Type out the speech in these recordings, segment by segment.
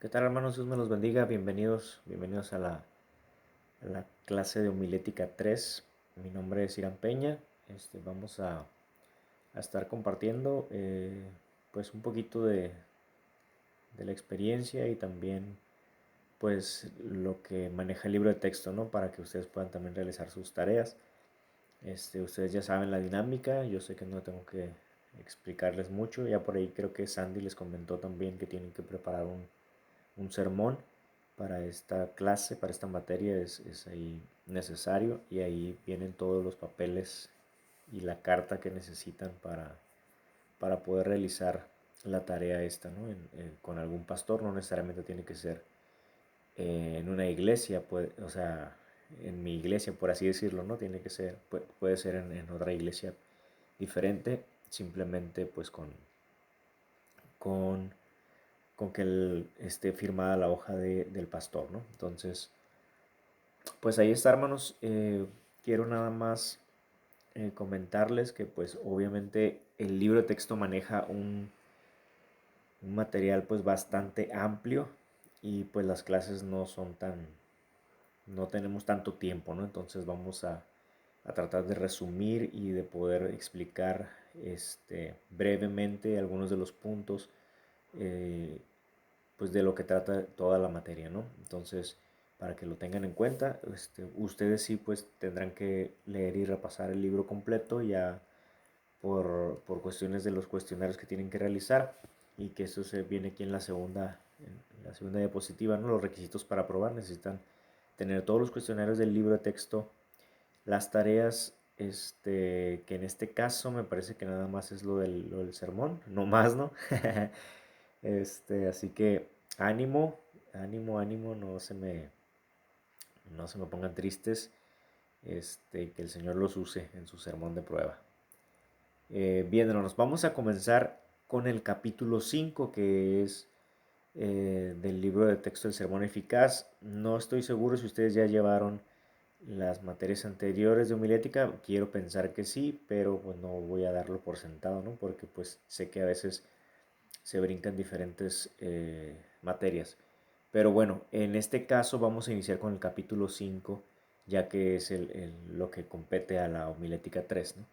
¿Qué tal, hermanos? Dios me los bendiga. Bienvenidos a la clase de homilética 3. Mi nombre es Irán Peña. Vamos a estar compartiendo pues un poquito de la experiencia y también pues lo que maneja el libro de texto, ¿no? Para que ustedes puedan también realizar sus tareas. Ustedes ya saben la dinámica. Yo sé que no tengo que explicarles mucho. Ya por ahí creo que Sandy les comentó también que tienen que preparar un sermón para esta clase, para esta materia, es ahí necesario y ahí vienen todos los papeles y la carta que necesitan para poder realizar la tarea esta, ¿no? Con algún pastor, no necesariamente tiene que ser en una iglesia, o sea, en mi iglesia, por así decirlo, ¿no? Tiene que ser, puede ser en otra iglesia diferente, simplemente pues con con que esté firmada la hoja del pastor, ¿no? Entonces, pues ahí está, hermanos. Quiero nada más comentarles que pues obviamente el libro de texto maneja un material pues bastante amplio y pues las clases no son no tenemos tanto tiempo, ¿no? Entonces vamos a tratar de resumir y de poder explicar brevemente algunos de los puntos eh, pues de lo que trata toda la materia, ¿no? Entonces, para que lo tengan en cuenta, ustedes sí pues tendrán que leer y repasar el libro completo ya por cuestiones de los cuestionarios que tienen que realizar y que eso se viene aquí en la segunda diapositiva, ¿no? Los requisitos para aprobar necesitan tener todos los cuestionarios del libro de texto, las tareas, que en este caso me parece que nada más es lo del sermón, no más, ¿no? Así que ánimo, ánimo, no se me pongan tristes, que el Señor los use en su sermón de prueba. Bien, hermanos, vamos a comenzar con el capítulo 5 que es del libro de texto del sermón eficaz. No estoy seguro si ustedes ya llevaron las materias anteriores de homilética, quiero pensar que sí, pero pues no voy a darlo por sentado, ¿no? Porque pues sé que a veces se brincan diferentes materias. Pero bueno, en este caso vamos a iniciar con el capítulo 5 ya que es lo que compete a la homilética 3, ¿no?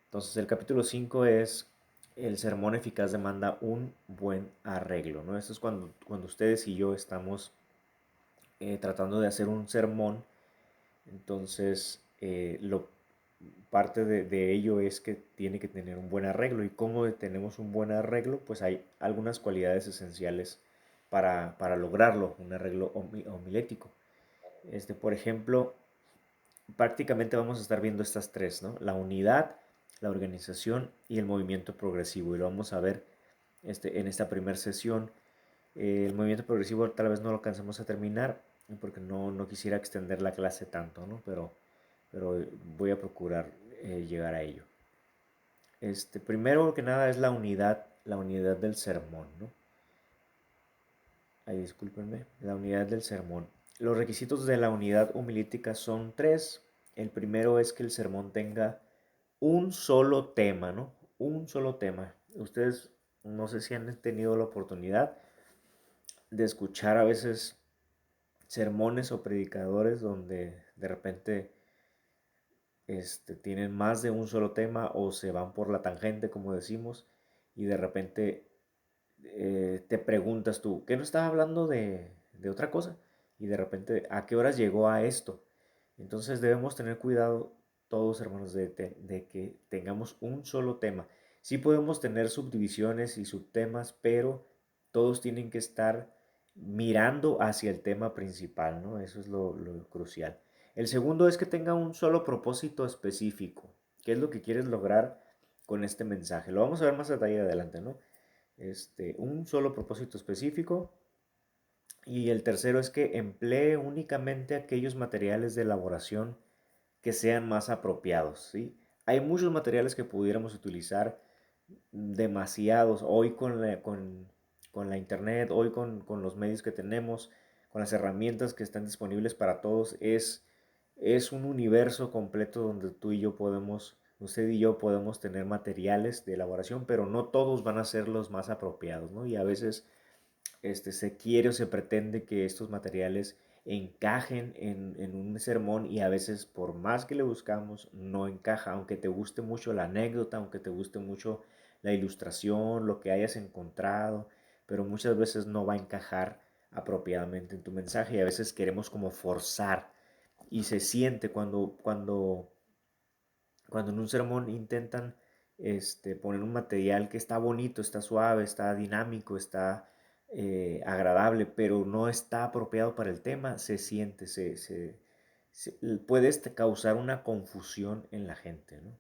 Entonces el capítulo 5 es el sermón eficaz demanda un buen arreglo, ¿no? Esto es cuando ustedes y yo estamos tratando de hacer un sermón. Entonces, parte de ello es que tiene que tener un buen arreglo. ¿Y cómo tenemos un buen arreglo? Pues hay algunas cualidades esenciales para lograrlo, un arreglo homilético. Por ejemplo, prácticamente vamos a estar viendo estas tres, ¿no? La unidad, la organización y el movimiento progresivo. Y lo vamos a ver en esta primera sesión. El movimiento progresivo tal vez no lo alcancemos a terminar porque no quisiera extender la clase tanto, ¿no? Pero voy a procurar llegar a ello. Primero que nada es la unidad del sermón, ¿no? Ay, discúlpenme, la unidad del sermón. Los requisitos de la unidad homilítica son tres. El primero es que el sermón tenga un solo tema, ¿no? Un solo tema. Ustedes no sé si han tenido la oportunidad de escuchar a veces sermones o predicadores donde de repente tienen más de un solo tema o se van por la tangente, como decimos, y de repente te preguntas tú, ¿qué no estaba hablando de otra cosa? Y de repente, ¿a qué horas llegó a esto? Entonces debemos tener cuidado todos, hermanos, de que tengamos un solo tema. Sí podemos tener subdivisiones y subtemas, pero todos tienen que estar mirando hacia el tema principal, ¿no? Eso es lo crucial. El segundo es que tenga un solo propósito específico. ¿Qué es lo que quieres lograr con este mensaje? Lo vamos a ver más a detalle adelante, ¿no? Un solo propósito específico. Y el tercero es que emplee únicamente aquellos materiales de elaboración que sean más apropiados, ¿sí? Hay muchos materiales que pudiéramos utilizar, demasiados, hoy con la internet, hoy con los medios que tenemos, con las herramientas que están disponibles para todos, es un universo completo donde tú y yo podemos, usted y yo podemos tener materiales de elaboración, pero no todos van a ser los más apropiados, ¿no? Y a veces se quiere o se pretende que estos materiales encajen en un sermón y a veces por más que le buscamos no encaja, aunque te guste mucho la anécdota, aunque te guste mucho la ilustración, lo que hayas encontrado, pero muchas veces no va a encajar apropiadamente en tu mensaje y a veces queremos como forzar y se siente cuando en un sermón intentan poner un material que está bonito, está suave, está dinámico, está agradable, pero no está apropiado para el tema, se siente, puede causar una confusión en la gente, ¿no?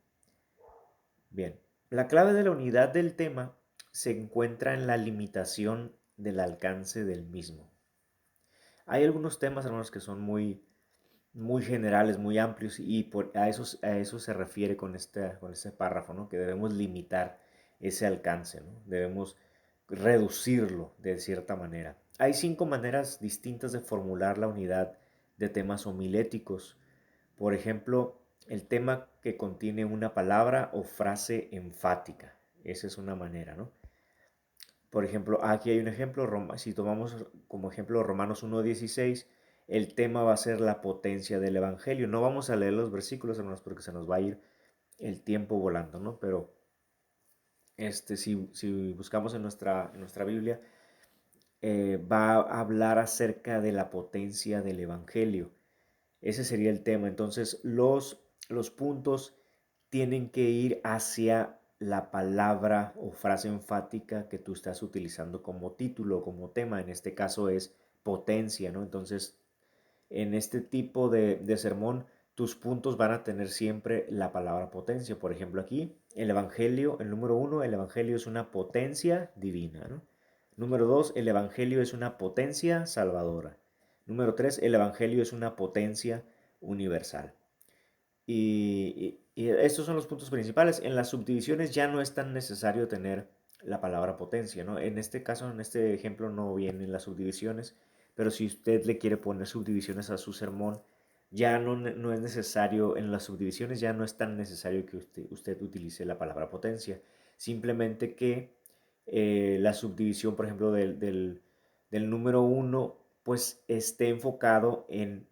Bien, la clave de la unidad del tema se encuentra en la limitación del alcance del mismo. Hay algunos temas, hermanos, que son muy generales, muy amplios, y a eso se refiere con este párrafo, ¿no? Que debemos limitar ese alcance, ¿no? Debemos reducirlo de cierta manera. Hay 5 maneras distintas de formular la unidad de temas homiléticos. Por ejemplo, el tema que contiene una palabra o frase enfática. Esa es una manera, ¿no? Por ejemplo, aquí hay un ejemplo, si tomamos como ejemplo Romanos 1:16, el tema va a ser la potencia del Evangelio. No vamos a leer los versículos, hermanos, porque se nos va a ir el tiempo volando, ¿no? Pero si buscamos en nuestra Biblia, va a hablar acerca de la potencia del Evangelio. Ese sería el tema. Entonces, los puntos tienen que ir hacia la palabra o frase enfática que tú estás utilizando como título, como tema. En este caso es potencia, ¿no? Entonces, en este tipo de sermón, tus puntos van a tener siempre la palabra potencia. Por ejemplo, aquí, el Evangelio, el número 1, el Evangelio es una potencia divina, ¿no? Número 2, el Evangelio es una potencia salvadora. Número 3, el Evangelio es una potencia universal. Y estos son los puntos principales. En las subdivisiones ya no es tan necesario tener la palabra potencia, ¿no? En este caso, en este ejemplo, no vienen las subdivisiones, pero si usted le quiere poner subdivisiones a su sermón, ya no es necesario, en las subdivisiones ya no es tan necesario que usted utilice la palabra potencia. Simplemente que la subdivisión, por ejemplo, del número uno, pues esté enfocado en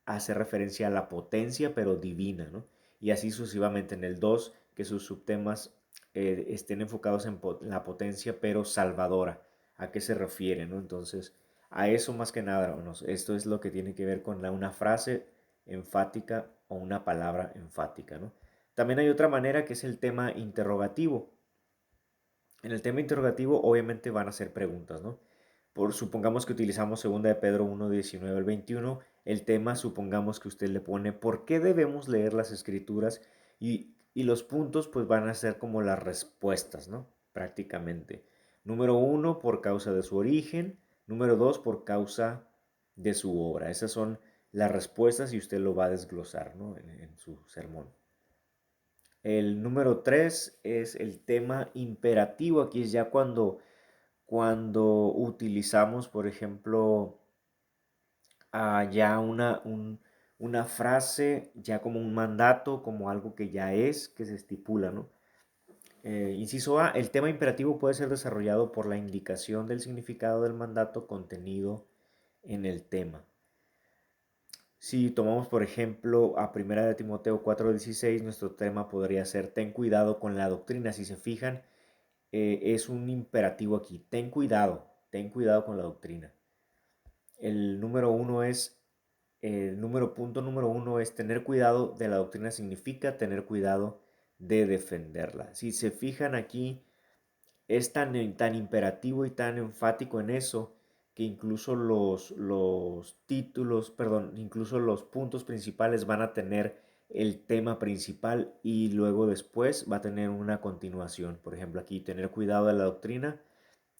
hace referencia a la potencia, pero divina, ¿no? Y así sucesivamente en el 2 que sus subtemas estén enfocados en la potencia, pero salvadora. ¿A qué se refiere, no? Entonces, a eso más que nada, hermanos, esto es lo que tiene que ver con una frase enfática o una palabra enfática, ¿no? También hay otra manera que es el tema interrogativo. En el tema interrogativo obviamente van a ser preguntas, ¿no? Supongamos que utilizamos 2 de Pedro 1:19 al 21, el tema supongamos que usted le pone ¿por qué debemos leer las escrituras? Y los puntos pues van a ser como las respuestas, ¿no? Prácticamente. Número 1, por causa de su origen. Número 2, por causa de su obra. Esas son las respuestas y usted lo va a desglosar, ¿no? En su sermón. El número 3 es el tema imperativo. Aquí es ya cuando utilizamos, por ejemplo, ya una frase, ya como un mandato, como algo que ya que se estipula, ¿no? Inciso A, el tema imperativo puede ser desarrollado por la indicación del significado del mandato contenido en el tema. Si tomamos, por ejemplo, a 1 de Timoteo 4:16, nuestro tema podría ser ten cuidado con la doctrina. Si se fijan, es un imperativo aquí. Ten cuidado con la doctrina. El número uno es, punto número uno es tener cuidado de la doctrina significa tener cuidado de defenderla. Si se fijan aquí, es tan imperativo y tan enfático en eso que incluso los títulos, perdón, incluso los puntos principales van a tener el tema principal y luego después va a tener una continuación. Por ejemplo, aquí tener cuidado de la doctrina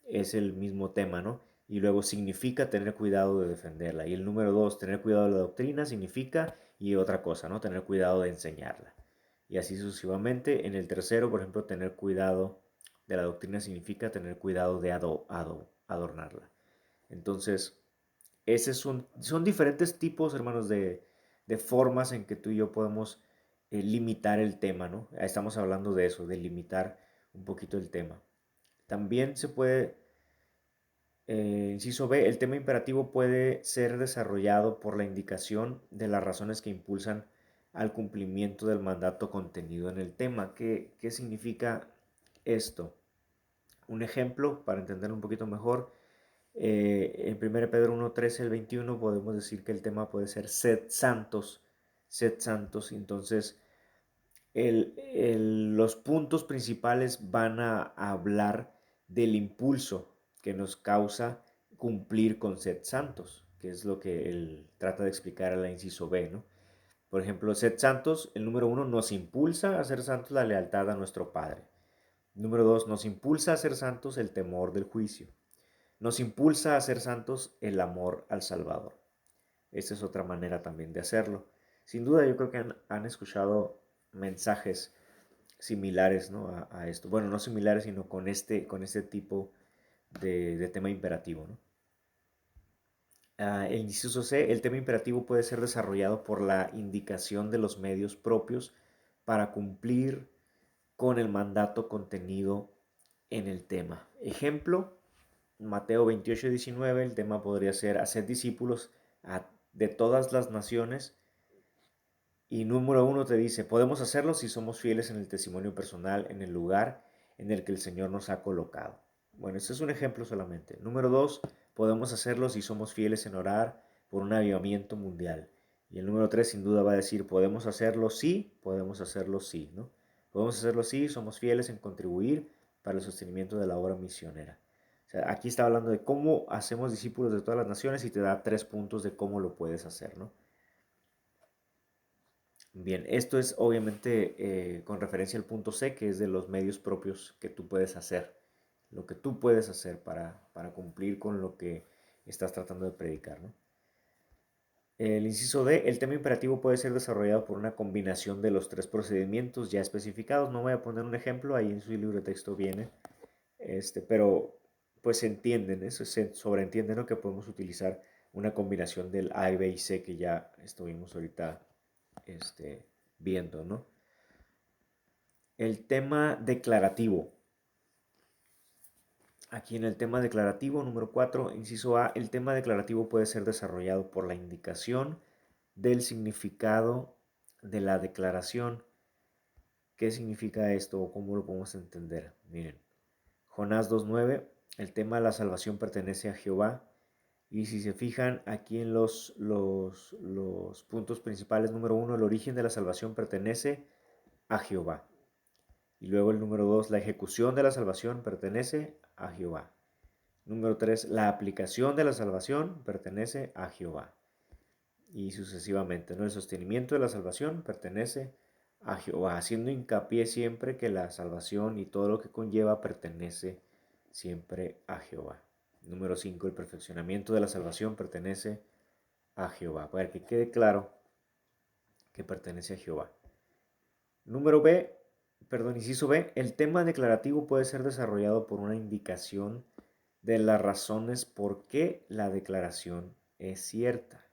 es el mismo tema, ¿no? Y luego significa tener cuidado de defenderla. Y el número 2, tener cuidado de la doctrina significa y otra cosa, ¿no? Tener cuidado de enseñarla. Y así sucesivamente. En el tercero, por ejemplo, tener cuidado de la doctrina significa tener cuidado de adornarla. Entonces, son diferentes tipos, hermanos, de formas en que tú y yo podemos limitar el tema, ¿no? Estamos hablando de eso, de limitar un poquito el tema. También se puede Inciso B, el tema imperativo puede ser desarrollado por la indicación de las razones que impulsan al cumplimiento del mandato contenido en el tema. ¿Qué significa esto? Un ejemplo, para entender un poquito mejor, en 1 Pedro 1, 13 al 21 podemos decir que el tema puede ser sed santos, entonces los puntos principales van a hablar del impulso que nos causa cumplir con sed santos, que es lo que él trata de explicar a la inciso B, ¿no? Por ejemplo, sed santos, el número uno, nos impulsa a ser santos la lealtad a nuestro Padre. Número dos, nos impulsa a ser santos el temor del juicio. Nos impulsa a ser santos el amor al Salvador. Esa es otra manera también de hacerlo. Sin duda yo creo que han escuchado mensajes similares, ¿no? A esto. Bueno, no similares, sino con este tipo de tema imperativo, ¿no? El inciso C, el tema imperativo puede ser desarrollado por la indicación de los medios propios para cumplir con el mandato contenido en el tema. Ejemplo, Mateo 28:19, el tema podría ser hacer discípulos de todas las naciones. Y número uno te dice, podemos hacerlo si somos fieles en el testimonio personal, en el lugar en el que el Señor nos ha colocado. Bueno, este es un ejemplo solamente. Número dos, podemos hacerlo si somos fieles en orar por un avivamiento mundial. Y el número tres sin duda va a decir, podemos hacerlo sí, ¿no? Podemos hacerlo sí, somos fieles en contribuir para el sostenimiento de la obra misionera. O sea, aquí está hablando de cómo hacemos discípulos de todas las naciones y te da 3 puntos de cómo lo puedes hacer, ¿no? Bien, esto es obviamente con referencia al punto C, que es de los medios propios que tú puedes hacer, lo que tú puedes hacer para cumplir con lo que estás tratando de predicar, ¿no? El inciso D, el tema imperativo puede ser desarrollado por una combinación de los 3 procedimientos ya especificados. No voy a poner un ejemplo, ahí en su libro de texto viene, pero pues se entienden, ¿eh? Se sobreentiende, ¿no? Que podemos utilizar una combinación del A, B y C que ya estuvimos ahorita este, viendo, ¿no? El tema declarativo. Aquí en el tema declarativo, número 4, inciso A, el tema declarativo puede ser desarrollado por la indicación del significado de la declaración. ¿Qué significa esto o cómo lo podemos entender? Miren, Jonás 2.9, el tema de la salvación pertenece a Jehová. Y si se fijan aquí en los puntos principales, número 1, el origen de la salvación pertenece a Jehová. Y luego el número 2, la ejecución de la salvación pertenece a Jehová. Número 3, la aplicación de la salvación pertenece a Jehová. Y sucesivamente, ¿no? El sostenimiento de la salvación pertenece a Jehová, haciendo hincapié siempre que la salvación y todo lo que conlleva pertenece siempre a Jehová. Número 5, el perfeccionamiento de la salvación pertenece a Jehová. Para que quede claro que pertenece a Jehová. Número B, inciso B, el tema declarativo puede ser desarrollado por una indicación de las razones por qué la declaración es cierta.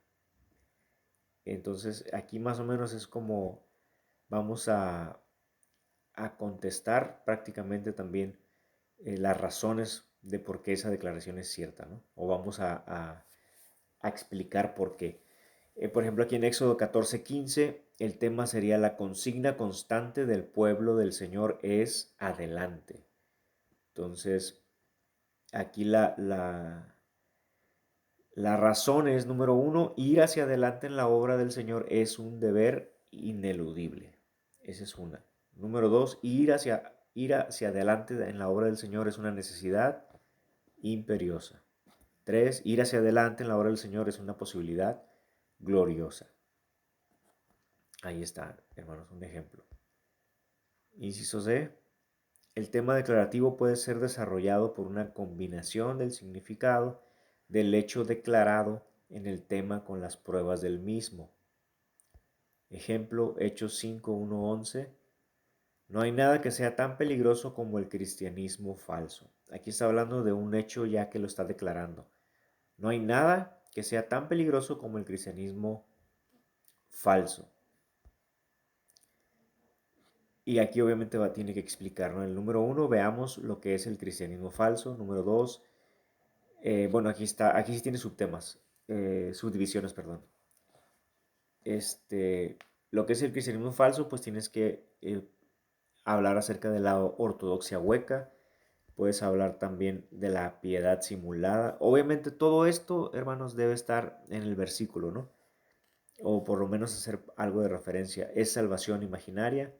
Entonces, aquí más o menos es como vamos a contestar prácticamente también las razones de por qué esa declaración es cierta, ¿no? O vamos a explicar por qué. Por ejemplo, aquí en Éxodo 14:15, el tema sería la consigna constante del pueblo del Señor es adelante. Entonces, aquí la razón es, número uno, ir hacia adelante en la obra del Señor es un deber ineludible. Esa es una. Número dos, ir hacia adelante en la obra del Señor es una necesidad imperiosa. Tres, ir hacia adelante en la obra del Señor es una posibilidad gloriosa. Ahí está, hermanos, un ejemplo. Inciso C. El tema declarativo puede ser desarrollado por una combinación del significado del hecho declarado en el tema con las pruebas del mismo. Ejemplo, Hechos 5, 1, 11. No hay nada que sea tan peligroso como el cristianismo falso. Aquí está hablando de un hecho ya que lo está declarando. No hay nada que sea tan peligroso como el cristianismo falso. Y aquí obviamente tiene que explicar, ¿no? El número uno, veamos lo que es el cristianismo falso. Número dos, Bueno, aquí está, aquí sí tiene subtemas, subdivisiones, perdón. Este, lo que es el cristianismo falso, pues tienes que hablar acerca de la ortodoxia hueca, puedes hablar también de la piedad simulada. Obviamente todo esto, hermanos, debe estar en el versículo, ¿no? O por lo menos hacer algo de referencia. Es salvación imaginaria.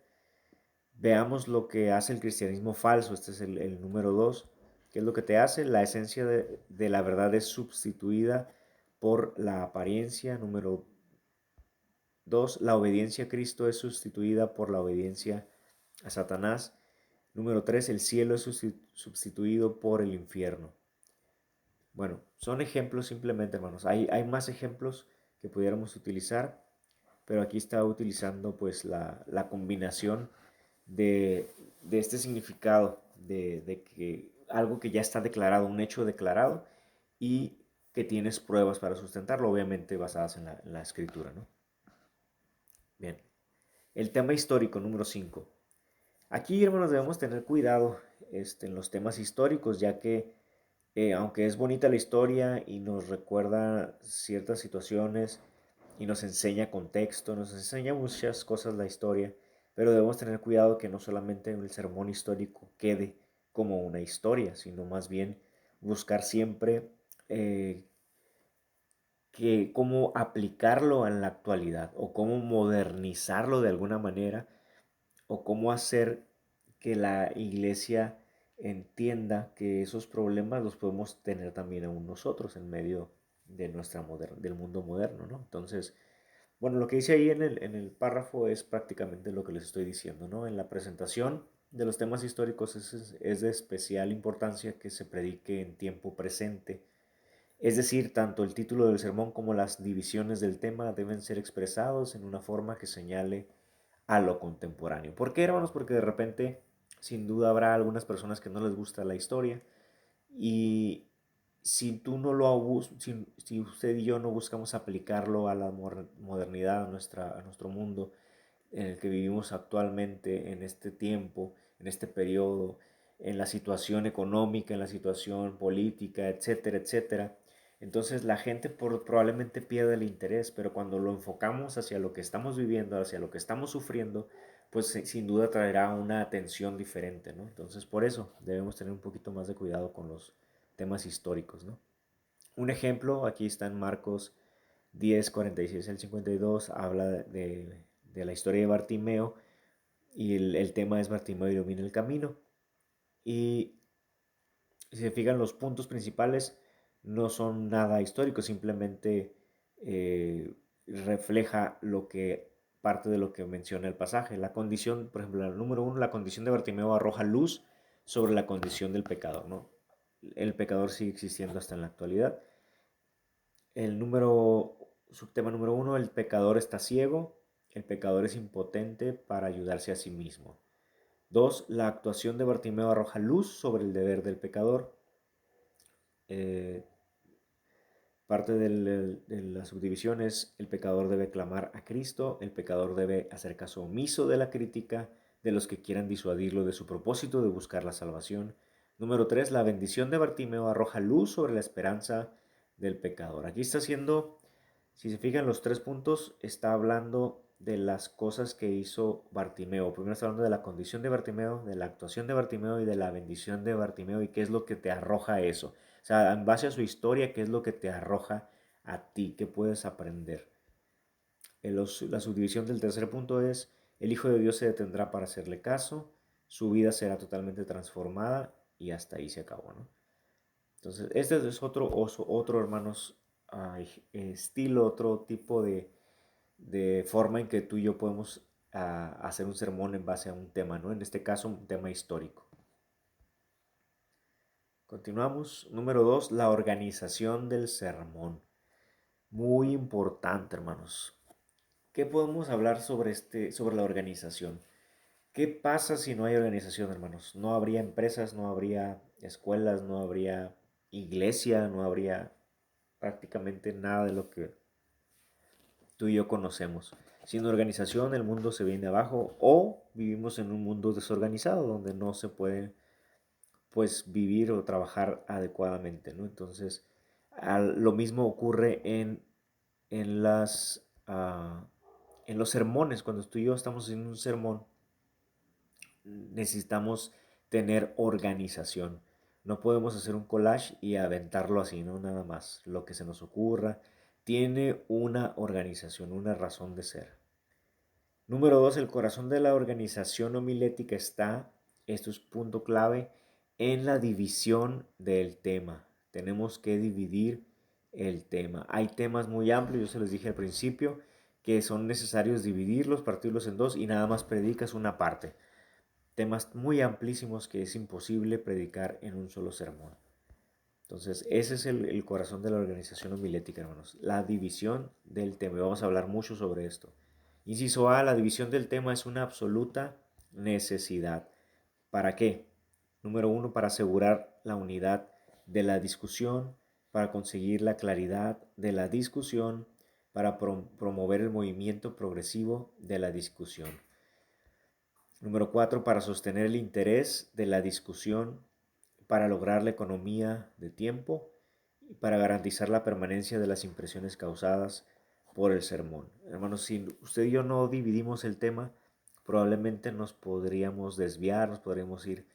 Veamos lo que hace el cristianismo falso. Este es el número 2. ¿Qué es lo que te hace? La esencia de la verdad es sustituida por la apariencia. Número 2. La obediencia a Cristo es sustituida por la obediencia a Satanás. Número 3. El cielo es sustituido por el infierno. Bueno, son ejemplos simplemente, hermanos. Hay más ejemplos que pudiéramos utilizar, pero aquí está utilizando pues la combinación de, de este significado, de que algo que ya está declarado, un hecho declarado, y que tienes pruebas para sustentarlo, obviamente basadas en la escritura, ¿no? Bien. El tema histórico número 5. Aquí, hermanos, debemos tener cuidado en los temas históricos, ya que aunque es bonita la historia y nos recuerda ciertas situaciones y nos enseña contexto, nos enseña muchas cosas la historia, pero debemos tener cuidado que no solamente el sermón histórico quede como una historia, sino más bien buscar siempre eh, que cómo aplicarlo en la actualidad o cómo modernizarlo de alguna manera o cómo hacer que la iglesia entienda que esos problemas los podemos tener también aún nosotros en medio de del mundo moderno, ¿no? Entonces, bueno, lo que dice ahí en el párrafo es prácticamente lo que les estoy diciendo, ¿no? En la presentación de los temas históricos es de especial importancia que se predique en tiempo presente. Es decir, tanto el título del sermón como las divisiones del tema deben ser expresados en una forma que señale a lo contemporáneo. ¿Por qué, hermanos? Porque de repente, sin duda, habrá algunas personas que no les gusta la historia y si tú no lo si usted y yo no buscamos aplicarlo a la modernidad, a nuestro mundo en el que vivimos actualmente, en este tiempo, en este periodo, en la situación económica, en la situación política, etcétera, etcétera. Entonces la gente probablemente pierde el interés, pero cuando lo enfocamos hacia lo que estamos viviendo, hacia lo que estamos sufriendo, pues sin duda traerá una atención diferente, ¿no? Entonces por eso debemos tener un poquito más de cuidado con los temas históricos, ¿no? Un ejemplo, aquí está en Marcos 10, 46 al 52, habla de la historia de Bartimeo y el tema es Bartimeo ilumina el camino. Y si se fijan, los puntos principales no son nada históricos, simplemente refleja lo que parte de lo que menciona el pasaje. La condición, por ejemplo, el número 1, la condición de Bartimeo arroja luz sobre la condición del pecador, ¿no? El pecador sigue existiendo hasta en la actualidad. Subtema número 1, el pecador está ciego, el pecador es impotente para ayudarse a sí mismo. 2, la actuación de Bartimeo arroja luz sobre el deber del pecador. Eh, Parte de la subdivisión es el pecador debe clamar a Cristo, el pecador debe hacer caso omiso de la crítica de los que quieran disuadirlo de su propósito de buscar la salvación. Número 3, la bendición de Bartimeo arroja luz sobre la esperanza del pecador. Aquí está haciendo, si se fijan los 3 puntos, está hablando de las cosas que hizo Bartimeo. Primero está hablando de la condición de Bartimeo, de la actuación de Bartimeo y de la bendición de Bartimeo y qué es lo que te arroja eso. O sea, en base a su historia, ¿qué es lo que te arroja a ti? ¿Qué puedes aprender? La subdivisión del tercer punto es, el Hijo de Dios se detendrá para hacerle caso, su vida será totalmente transformada y hasta ahí se acabó, ¿no? Entonces, este es otro hermanos, estilo, otro tipo de forma en que tú y yo podemos hacer un sermón en base a un tema, ¿no? En este caso, un tema histórico. Continuamos. Número 2, la organización del sermón. Muy importante, hermanos. ¿Qué podemos hablar sobre la organización? ¿Qué pasa si no hay organización, hermanos? No habría empresas, no habría escuelas, no habría iglesia, no habría prácticamente nada de lo que tú y yo conocemos. Sin organización el mundo se viene abajo o vivimos en un mundo desorganizado donde no se puede pues vivir o trabajar adecuadamente, ¿no? Entonces, lo mismo ocurre en en los sermones. Cuando tú y yo estamos en un sermón, necesitamos tener organización. No podemos hacer un collage y aventarlo así, ¿no? Nada más, lo que se nos ocurra. Tiene una organización, una razón de ser. Número dos, el corazón de la organización homilética está, esto es punto clave, en la división del tema. Tenemos que dividir el tema. Hay temas muy amplios, yo se los dije al principio, que son necesarios dividirlos, partirlos en dos y nada más predicas una parte. Temas muy amplísimos que es imposible predicar en un solo sermón. Entonces, ese es el corazón de la organización homilética, hermanos. La división del tema. Y vamos a hablar mucho sobre esto. Inciso A, la división del tema es una absoluta necesidad. ¿Para qué? Número uno, para asegurar la unidad de la discusión, para conseguir la claridad de la discusión, para promover el movimiento progresivo de la discusión. Número 4, para sostener el interés de la discusión, para lograr la economía de tiempo y para garantizar la permanencia de las impresiones causadas por el sermón. Hermanos, si usted y yo no dividimos el tema, probablemente nos podríamos desviar, nos podríamos ir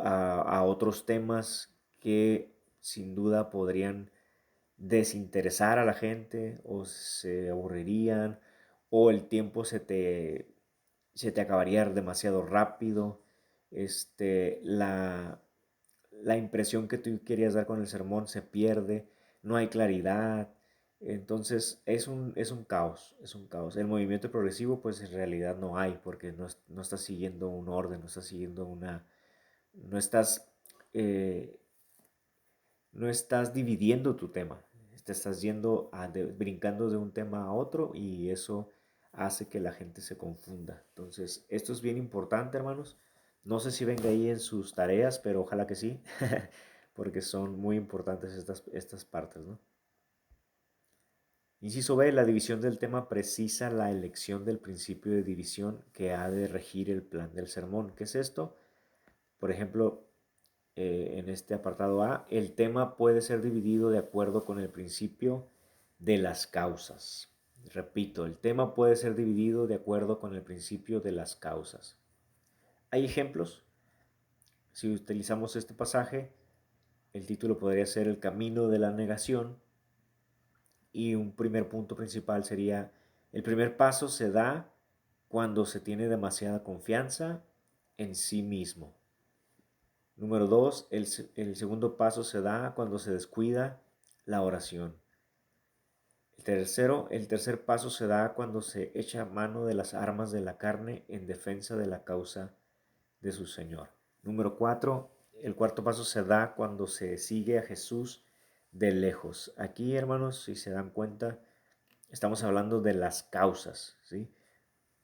a otros temas que sin duda podrían desinteresar a la gente o se aburrirían o el tiempo se te acabaría demasiado rápido. La impresión que tú querías dar con el sermón se pierde, no hay claridad. Entonces es un caos, es un caos. El movimiento progresivo pues en realidad no hay porque no estás siguiendo un orden, no estás siguiendo no estás, eh, no estás dividiendo tu tema, te estás brincando de un tema a otro y eso hace que la gente se confunda. Entonces, esto es bien importante, hermanos. No sé si venga ahí en sus tareas, pero ojalá que sí, porque son muy importantes estas partes, ¿no? Inciso B, la división del tema precisa la elección del principio de división que ha de regir el plan del sermón. ¿Qué es esto? Por ejemplo, en este apartado A, el tema puede ser dividido de acuerdo con el principio de las causas. Repito, el tema puede ser dividido de acuerdo con el principio de las causas. ¿Hay ejemplos? Si utilizamos este pasaje, el título podría ser El camino de la negación y un primer punto principal sería, el primer paso se da cuando se tiene demasiada confianza en sí mismo. Número dos, el segundo paso se da cuando se descuida la oración. El tercer paso se da cuando se echa mano de las armas de la carne en defensa de la causa de su Señor. Número cuatro, el cuarto paso se da cuando se sigue a Jesús de lejos. Aquí, hermanos, si se dan cuenta, estamos hablando de las causas, ¿sí?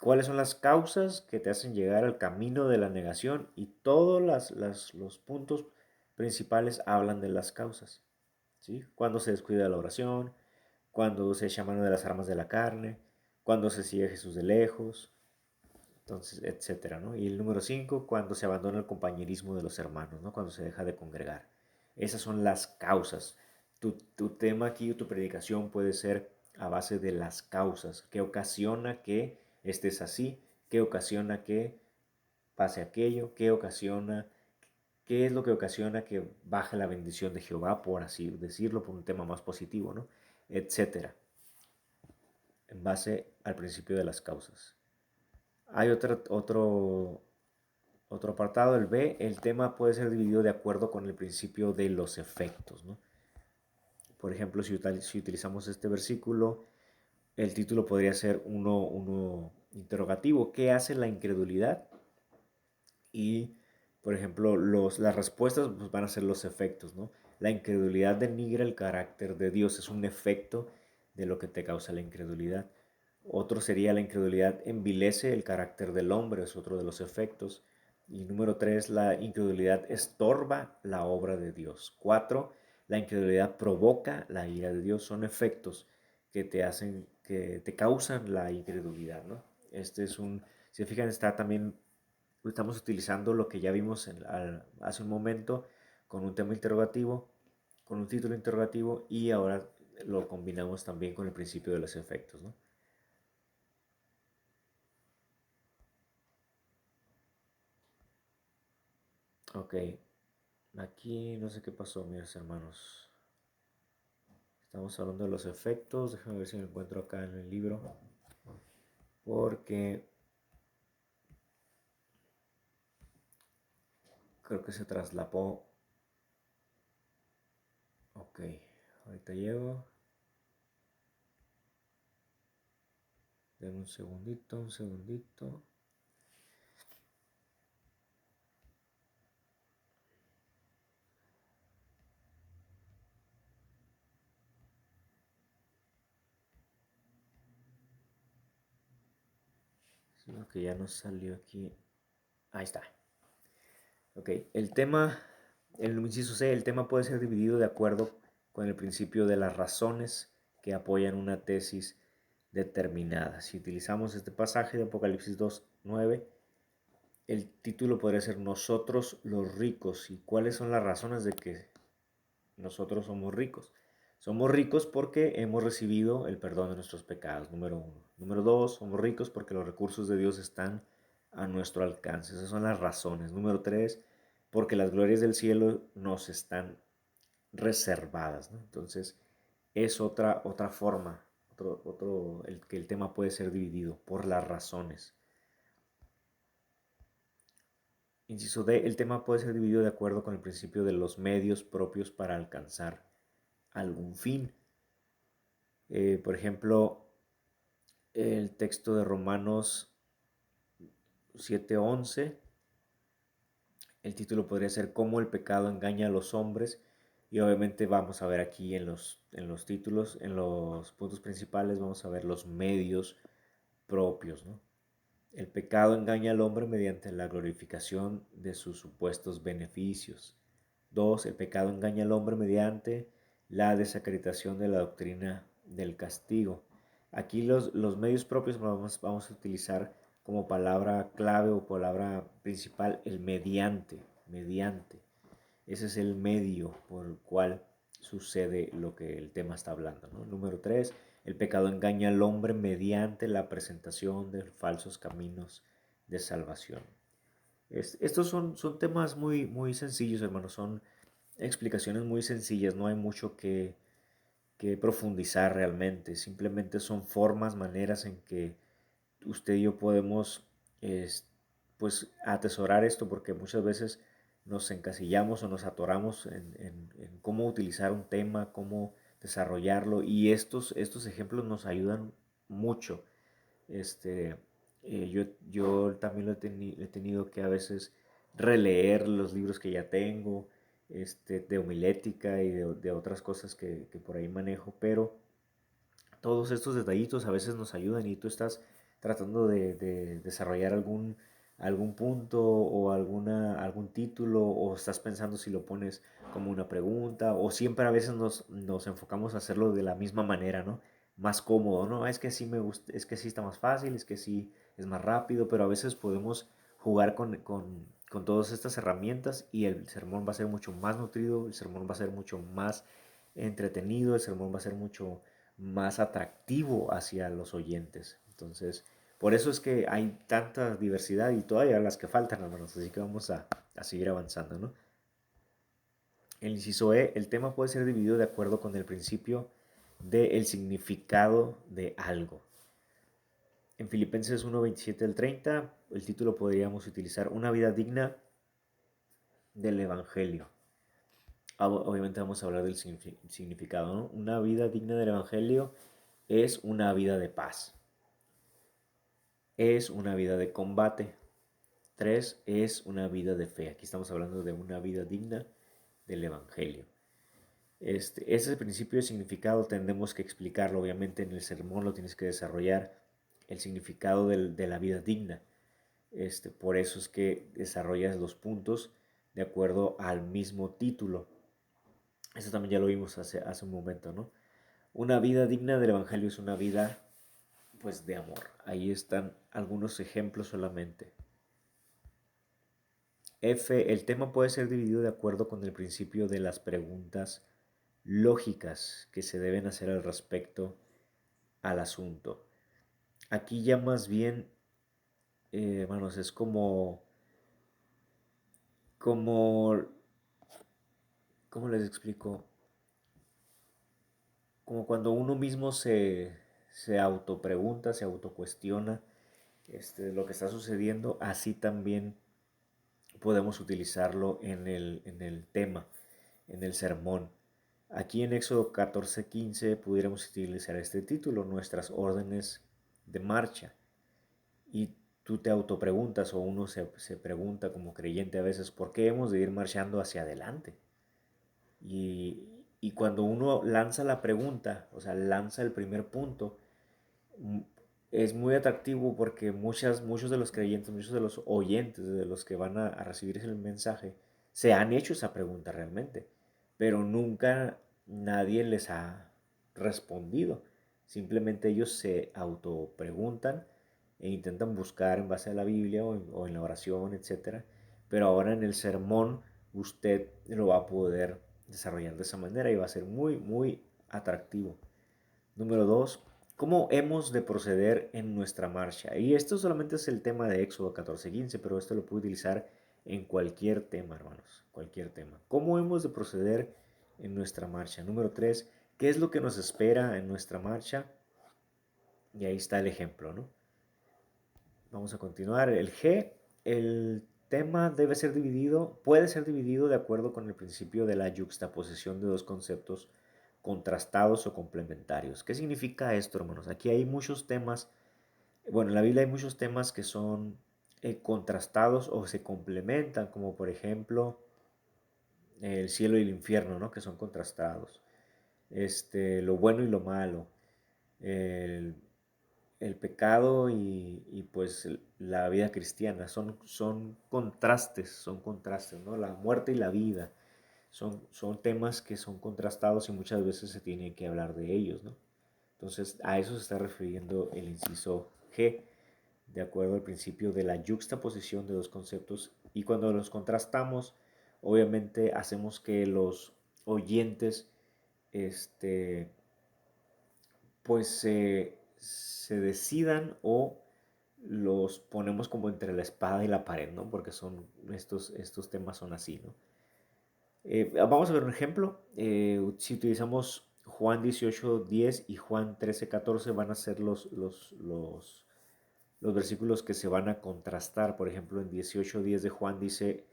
¿Cuáles son las causas que te hacen llegar al camino de la negación? Y todos los puntos principales hablan de las causas, ¿sí? Cuando se descuida la oración, cuando se echa mano de las armas de la carne, cuando se sigue a Jesús de lejos, entonces, etcétera, ¿no? Y el número 5, cuando se abandona el compañerismo de los hermanos, ¿no? Cuando se deja de congregar. Esas son las causas. Tu tema aquí o tu predicación puede ser a base de las causas. ¿Qué ocasiona que estés así? ¿Qué ocasiona que pase aquello? ¿Qué es lo que ocasiona que baje la bendición de Jehová, por así decirlo, por un tema más positivo, ¿no? Etcétera, en base al principio de las causas. Hay otro apartado, el B, el tema puede ser dividido de acuerdo con el principio de los efectos, ¿no? Por ejemplo, si utilizamos este versículo, el título podría ser uno interrogativo. ¿Qué hace la incredulidad? Y, por ejemplo, las respuestas pues, van a ser los efectos, ¿no? La incredulidad denigra el carácter de Dios, es un efecto de lo que te causa la incredulidad. Otro sería la incredulidad envilece el carácter del hombre, es otro de los efectos. Y número 3, la incredulidad estorba la obra de Dios. 4, la incredulidad provoca la ira de Dios. Son efectos que que te causan la incredulidad, ¿no? Si se fijan, está también estamos utilizando lo que ya vimos hace un momento con un tema interrogativo, con un título interrogativo y ahora lo combinamos también con el principio de los efectos, ¿no? Ok, aquí no sé qué pasó, mis hermanos. Estamos hablando de los efectos. Déjame ver si lo encuentro acá en el libro. Porque creo que se traslapó. Ok, ahorita llego. Denme un segundito, un segundito. Sino que ya nos salió aquí. Ahí está. Ok, el inciso C, el tema puede ser dividido de acuerdo con el principio de las razones que apoyan una tesis determinada. Si utilizamos este pasaje de Apocalipsis 2:9, el título podría ser Nosotros los ricos. ¿Y cuáles son las razones de que nosotros somos ricos? Somos ricos porque hemos recibido el perdón de nuestros pecados, número uno. Número dos, somos ricos porque los recursos de Dios están a nuestro alcance. Esas son las razones. Número tres, porque las glorias del cielo nos están reservadas, ¿no? Entonces, es otra forma, que el tema puede ser dividido por las razones. Inciso D, el tema puede ser dividido de acuerdo con el principio de los medios propios para alcanzar algún fin. Por ejemplo, el texto de Romanos 7:11, el título podría ser Cómo el pecado engaña a los hombres. Y obviamente vamos a ver aquí en los títulos, en los puntos principales, vamos a ver los medios propios, ¿no? El pecado engaña al hombre mediante la glorificación de sus supuestos beneficios. Dos, el pecado engaña al hombre mediante la desacreditación de la doctrina del castigo. Aquí los medios propios vamos a utilizar como palabra clave o palabra principal el mediante, mediante. Ese es el medio por el cual sucede lo que el tema está hablando, ¿no? Número tres, el pecado engaña al hombre mediante la presentación de falsos caminos de salvación. Estos son temas muy sencillos, hermanos. Son explicaciones muy sencillas. No hay mucho que profundizar realmente. Simplemente son formas, maneras en que usted y yo podemos es, pues atesorar esto porque muchas veces nos encasillamos o nos atoramos en cómo utilizar un tema, cómo desarrollarlo y estos ejemplos nos ayudan mucho. Este, yo también he tenido que a veces releer los libros que ya tengo, de homilética y de otras cosas que por ahí manejo, pero todos estos detallitos a veces nos ayudan y tú estás tratando de desarrollar algún punto o algún título o estás pensando si lo pones como una pregunta o siempre a veces nos enfocamos a hacerlo de la misma manera, ¿no? Más cómodo, ¿no? Es que así me gusta, es que así está más fácil, es que sí es más rápido, pero a veces podemos jugar con todas estas herramientas y el sermón va a ser mucho más nutrido, el sermón va a ser mucho más entretenido, el sermón va a ser mucho más atractivo hacia los oyentes. Entonces, por eso es que hay tanta diversidad y todavía las que faltan, hermanos. Así que vamos a seguir avanzando, ¿no? El inciso E, el tema puede ser dividido de acuerdo con el principio del significado de algo. En Filipenses 1:27 al 30, el título podríamos utilizar Una vida digna del Evangelio. Obviamente vamos a hablar del significado, ¿no? Una vida digna del Evangelio es una vida de paz. Es una vida de combate. Tres, es una vida de fe. Aquí estamos hablando de una vida digna del Evangelio. Ese principio de significado tendremos que explicarlo, obviamente en el sermón lo tienes que desarrollar, el significado de la vida digna. Por eso es que desarrollas los puntos de acuerdo al mismo título. Eso también ya lo vimos hace un momento, ¿no? Una vida digna del Evangelio es una vida, pues, de amor. Ahí están algunos ejemplos solamente. F, el tema puede ser dividido de acuerdo con el principio de las preguntas lógicas que se deben hacer al respecto al asunto. Aquí ya más bien, hermanos, es como, ¿cómo les explico? Como cuando uno mismo se autopregunta, se autocuestiona lo que está sucediendo, así también podemos utilizarlo en el tema, en el sermón. Aquí en Éxodo 14:15 pudiéramos utilizar este título, nuestras órdenes de marcha. Y tú te autopreguntas o uno se pregunta como creyente a veces, ¿por qué hemos de ir marchando hacia adelante? Y cuando uno lanza la pregunta, o sea, lanza el primer punto, mm, es muy atractivo porque muchos de los creyentes, muchos de los oyentes, de los que van a recibir el mensaje, se han hecho esa pregunta realmente, pero nunca nadie les ha respondido. Simplemente ellos se autopreguntan e intentan buscar en base a la Biblia o en la oración, etcétera. Pero ahora en el sermón usted lo va a poder desarrollar de esa manera y va a ser muy, muy atractivo. Número dos, ¿cómo hemos de proceder en nuestra marcha? Y esto solamente es el tema de Éxodo 14:15, pero esto lo puede utilizar en cualquier tema, hermanos, cualquier tema. ¿Cómo hemos de proceder en nuestra marcha? Número tres, ¿qué es lo que nos espera en nuestra marcha? Y ahí está el ejemplo, ¿no? Vamos a continuar. El G, el tema puede ser dividido de acuerdo con el principio de la yuxtaposición de dos conceptos contrastados o complementarios. ¿Qué significa esto, hermanos? Aquí hay muchos temas, bueno, en la Biblia hay muchos temas que son contrastados o se complementan, como por ejemplo el cielo y el infierno, ¿no? Que son contrastados. Lo bueno y lo malo. El, el pecado y pues la vida cristiana. Son contrastes, ¿no? La muerte y la vida. Son temas que son contrastados y muchas veces se tiene que hablar de ellos, ¿no? Entonces a eso se está refiriendo el inciso G, de acuerdo al principio de la yuxtaposición de dos conceptos. Y cuando los contrastamos, obviamente hacemos que los oyentes, este, pues se decidan o los ponemos como entre la espada y la pared, ¿no? Porque estos temas son así, ¿no? Vamos a ver un ejemplo. Si utilizamos Juan 18:10 y Juan 13:14 van a ser los versículos que se van a contrastar. Por ejemplo, en 18:10 de Juan dice,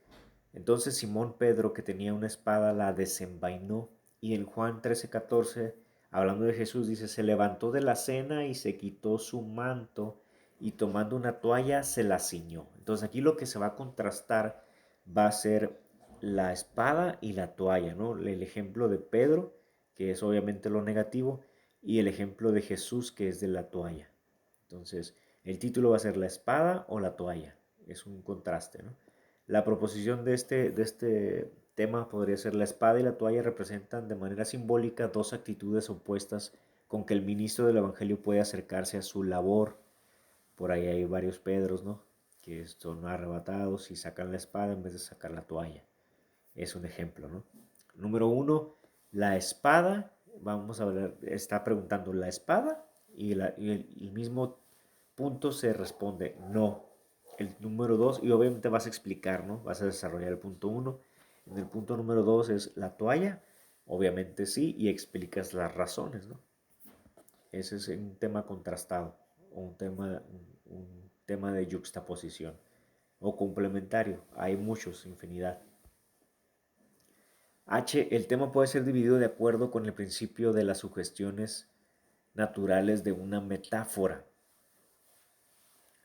entonces Simón Pedro, que tenía una espada, la desenvainó. Y en Juan 13:14, hablando de Jesús, dice, se levantó de la cena y se quitó su manto y tomando una toalla se la ciñó. Entonces aquí lo que se va a contrastar va a ser la espada y la toalla, ¿no? El ejemplo de Pedro, que es obviamente lo negativo, y el ejemplo de Jesús, que es de la toalla. Entonces, el título va a ser la espada o la toalla. Es un contraste, ¿no? La proposición de este tema podría ser la espada y la toalla representan de manera simbólica dos actitudes opuestas con que el ministro del Evangelio puede acercarse a su labor. Por ahí hay varios Pedros, ¿no? Que son arrebatados y sacan la espada en vez de sacar la toalla. Es un ejemplo, ¿no? Número uno, la espada. Vamos a ver, está preguntando la espada y el mismo punto se responde no. El número dos, y obviamente vas a explicar, ¿no? Vas a desarrollar el punto uno. En el punto número dos es la toalla. Obviamente sí, y explicas las razones, ¿no? Ese es un tema contrastado o un tema de yuxtaposición o complementario. Hay muchos, infinidad. H, el tema puede ser dividido de acuerdo con el principio de las sugestiones naturales de una metáfora.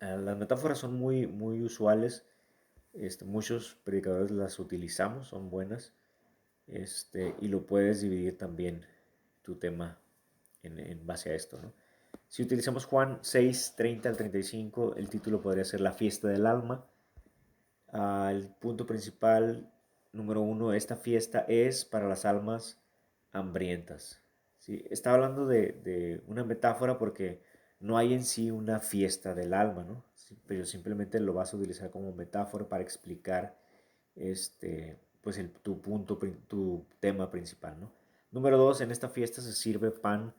Las metáforas son muy, muy usuales. Muchos predicadores las utilizamos, son buenas. Y lo puedes dividir también tu tema en base a esto, ¿no? Si utilizamos Juan 6:30 al 35, el título podría ser La fiesta del alma. El punto principal, número uno, esta fiesta es para las almas hambrientas. ¿Sí? Está hablando de una metáfora porque no hay en sí una fiesta del alma, ¿no? Sí, pero simplemente lo vas a utilizar como metáfora para explicar pues tu tema principal, ¿no? Número 2, en esta fiesta se sirve pan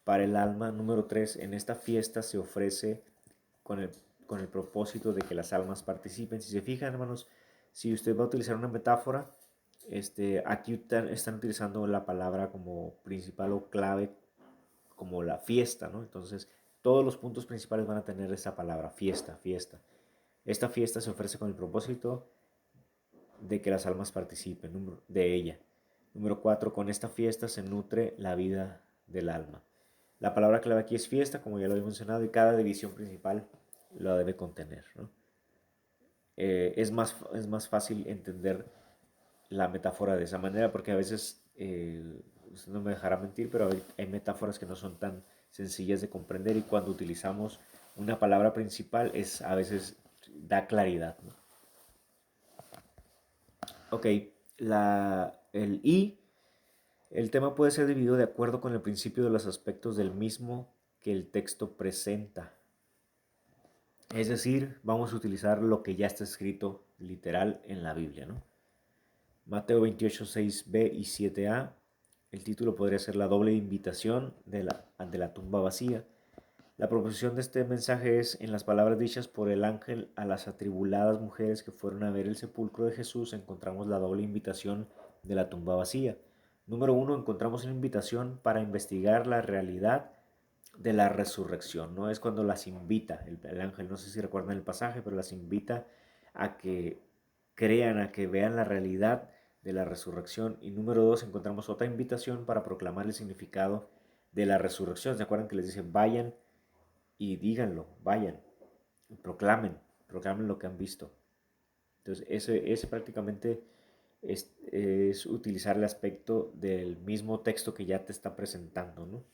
para el alma. Número 3, en esta fiesta se ofrece con el, con el propósito de que las almas participen. Si se fijan, hermanos, si usted va a utilizar una metáfora, aquí están utilizando la palabra como principal o clave, como la fiesta, ¿no? Entonces, todos los puntos principales van a tener esa palabra, fiesta, fiesta. Esta fiesta se ofrece con el propósito de que las almas participen de ella. Número 4, con esta fiesta se nutre la vida del alma. La palabra clave aquí es fiesta, como ya lo he mencionado, y cada división principal lo debe contener, ¿no? Es más fácil entender la metáfora de esa manera porque a veces, usted no me dejará mentir, pero hay metáforas que no son tan sencillas de comprender y cuando utilizamos una palabra principal a veces da claridad, ¿no? Ok, el I, el tema puede ser dividido de acuerdo con el principio de los aspectos del mismo que el texto presenta. Es decir, vamos a utilizar lo que ya está escrito literal en la Biblia, ¿no? Mateo 28, 6b y 7a. El título podría ser la doble invitación ante la tumba vacía. La proposición de este mensaje es, en las palabras dichas por el ángel a las atribuladas mujeres que fueron a ver el sepulcro de Jesús, encontramos la doble invitación de la tumba vacía. Número uno, encontramos una invitación para investigar la realidad de la resurrección, ¿no? Es cuando las invita el ángel, no sé si recuerdan el pasaje, pero las invita a que crean, a que vean la realidad de la resurrección. Y número dos, encontramos otra invitación para proclamar el significado de la resurrección. ¿Se acuerdan que les dice, vayan y díganlo, vayan, proclamen, proclamen lo que han visto? Entonces, ese prácticamente es utilizar el aspecto del mismo texto que ya te está presentando, ¿no?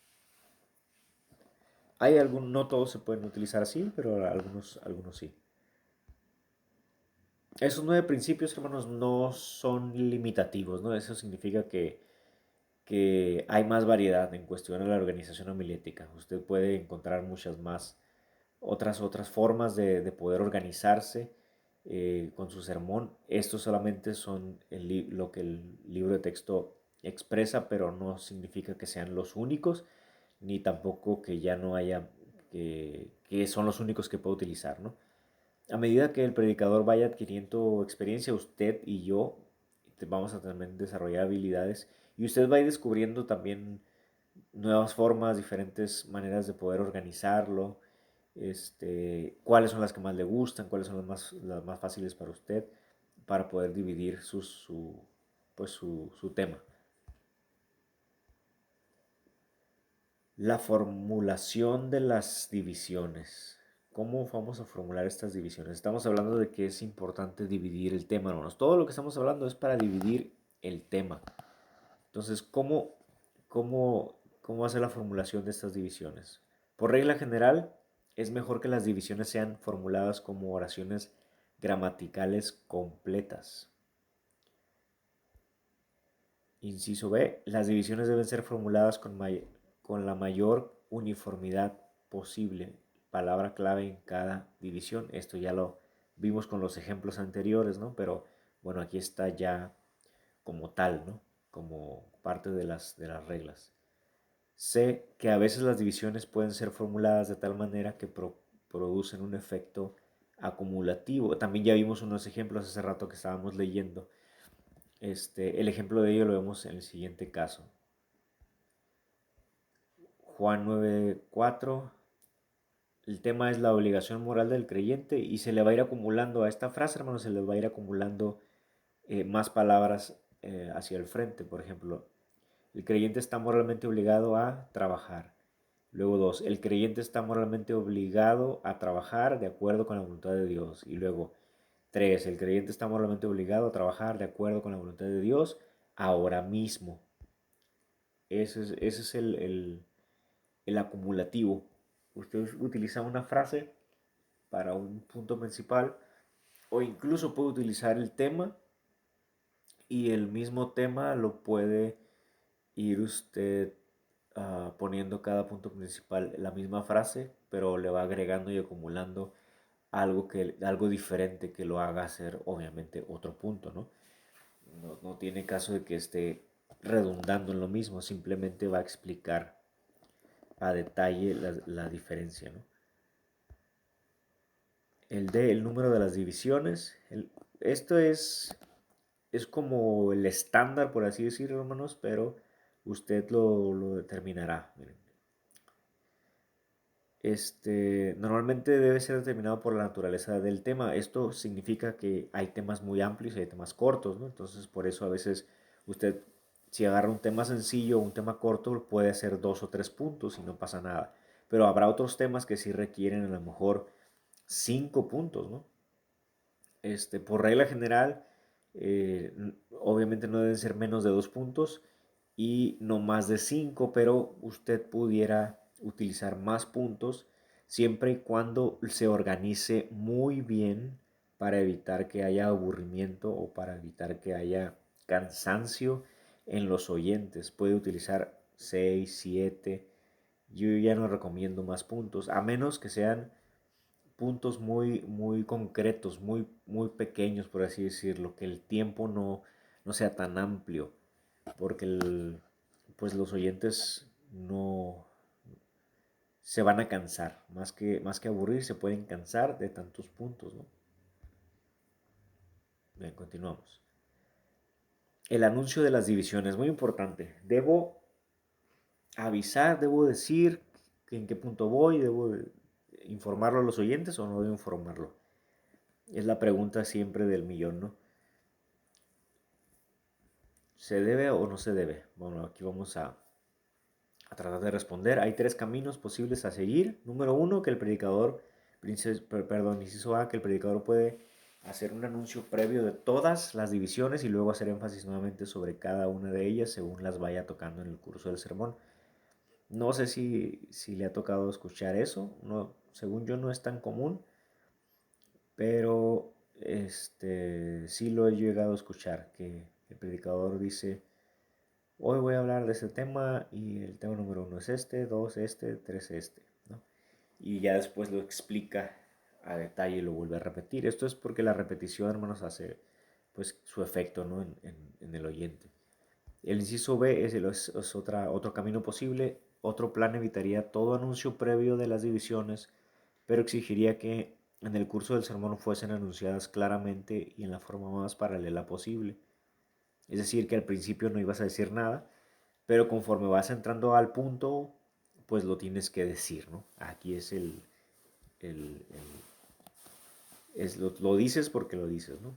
No todos se pueden utilizar así, pero algunos sí. Esos 9 principios, hermanos, no son limitativos, ¿no? Eso significa que hay más variedad en cuestión a la organización homilética. Usted puede encontrar muchas más otras formas de poder organizarse con su sermón. Estos solamente son lo que el libro de texto expresa, pero no significa que sean los únicos, ni tampoco que ya no haya, que son los únicos que puede utilizar, ¿no? A medida que el predicador vaya adquiriendo experiencia, usted y yo vamos a también desarrollar habilidades y usted va a ir descubriendo también nuevas formas, diferentes maneras de poder organizarlo, cuáles son las que más le gustan, cuáles son las más fáciles para usted, para poder dividir pues su tema. La formulación de las divisiones. ¿Cómo vamos a formular estas divisiones? Estamos hablando de que es importante dividir el tema, hermanos. Todo lo que estamos hablando es para dividir el tema. Entonces, ¿cómo va a ser la formulación de estas divisiones? Por regla general, es mejor que las divisiones sean formuladas como oraciones gramaticales completas. Inciso B, las divisiones deben ser formuladas con la mayor uniformidad posible. Palabra clave en cada división. Esto ya lo vimos con los ejemplos anteriores, ¿no? Pero bueno, aquí está ya como tal, ¿no? Como parte de las reglas. Sé que a veces las divisiones pueden ser formuladas de tal manera que producen un efecto acumulativo. También ya vimos unos ejemplos hace rato que estábamos leyendo. El ejemplo de ello lo vemos en el siguiente caso. Juan 9:4. El tema es la obligación moral del creyente y se le va a ir acumulando a esta frase, hermanos, se le va a ir acumulando más palabras hacia el frente. Por ejemplo, el creyente está moralmente obligado a trabajar. Luego 2, el creyente está moralmente obligado a trabajar de acuerdo con la voluntad de Dios. Y luego 3, el creyente está moralmente obligado a trabajar de acuerdo con la voluntad de Dios ahora mismo. Ese es el acumulativo. Usted utiliza una frase para un punto principal o incluso puede utilizar el tema y el mismo tema lo puede ir usted poniendo cada punto principal la misma frase, pero le va agregando y acumulando algo diferente que lo haga hacer, obviamente, otro punto, ¿no? No tiene caso de que esté redundando en lo mismo, simplemente va a explicar a detalle la diferencia, ¿no? El número de las divisiones, esto es como el estándar, por así decirlo, hermanos, pero usted lo determinará. Miren. Normalmente debe ser determinado por la naturaleza del tema. Esto significa que hay temas muy amplios y hay temas cortos, ¿no? Entonces, por eso a veces usted, si agarra un tema sencillo o un tema corto, puede hacer 2 o 3 puntos y no pasa nada. Pero habrá otros temas que sí requieren a lo mejor 5 puntos, ¿no? Por regla general, obviamente no deben ser menos de 2 puntos y no más de 5, pero usted pudiera utilizar más puntos siempre y cuando se organice muy bien para evitar que haya aburrimiento o para evitar que haya cansancio en los oyentes. Puede utilizar 6, 7. Yo ya no recomiendo más puntos, a menos que sean puntos muy, muy concretos, muy, muy pequeños, por así decirlo, que el tiempo no sea tan amplio, porque pues los oyentes no se van a cansar, más que aburrir, se pueden cansar de tantos puntos, ¿no? Bien, continuamos. El anuncio de las divisiones, muy importante. Debo avisar, debo decir en qué punto voy, debo informarlo a los oyentes o no debo informarlo. Es la pregunta siempre del millón, ¿no? ¿Se debe o no se debe? Bueno, aquí vamos a tratar de responder. Hay 3 caminos posibles a seguir. Número uno, que el predicador, inciso A, que el predicador puede hacer un anuncio previo de todas las divisiones y luego hacer énfasis nuevamente sobre cada una de ellas según las vaya tocando en el curso del sermón. No sé si le ha tocado escuchar eso. No, según yo no es tan común, pero sí lo he llegado a escuchar, que el predicador dice: hoy voy a hablar de este tema y el tema número uno es este, dos este, tres este, ¿no? Y ya después lo explica a detalle y lo vuelve a repetir. Esto es porque la repetición, hermanos, hace pues su efecto, ¿no? en el oyente. El inciso B es otro camino posible. Otro plan evitaría todo anuncio previo de las divisiones, pero exigiría que en el curso del sermón fuesen anunciadas claramente y en la forma más paralela posible. Es decir, que al principio no ibas a decir nada, pero conforme vas entrando al punto, pues lo tienes que decir, ¿no? Aquí es lo dices porque lo dices, ¿no?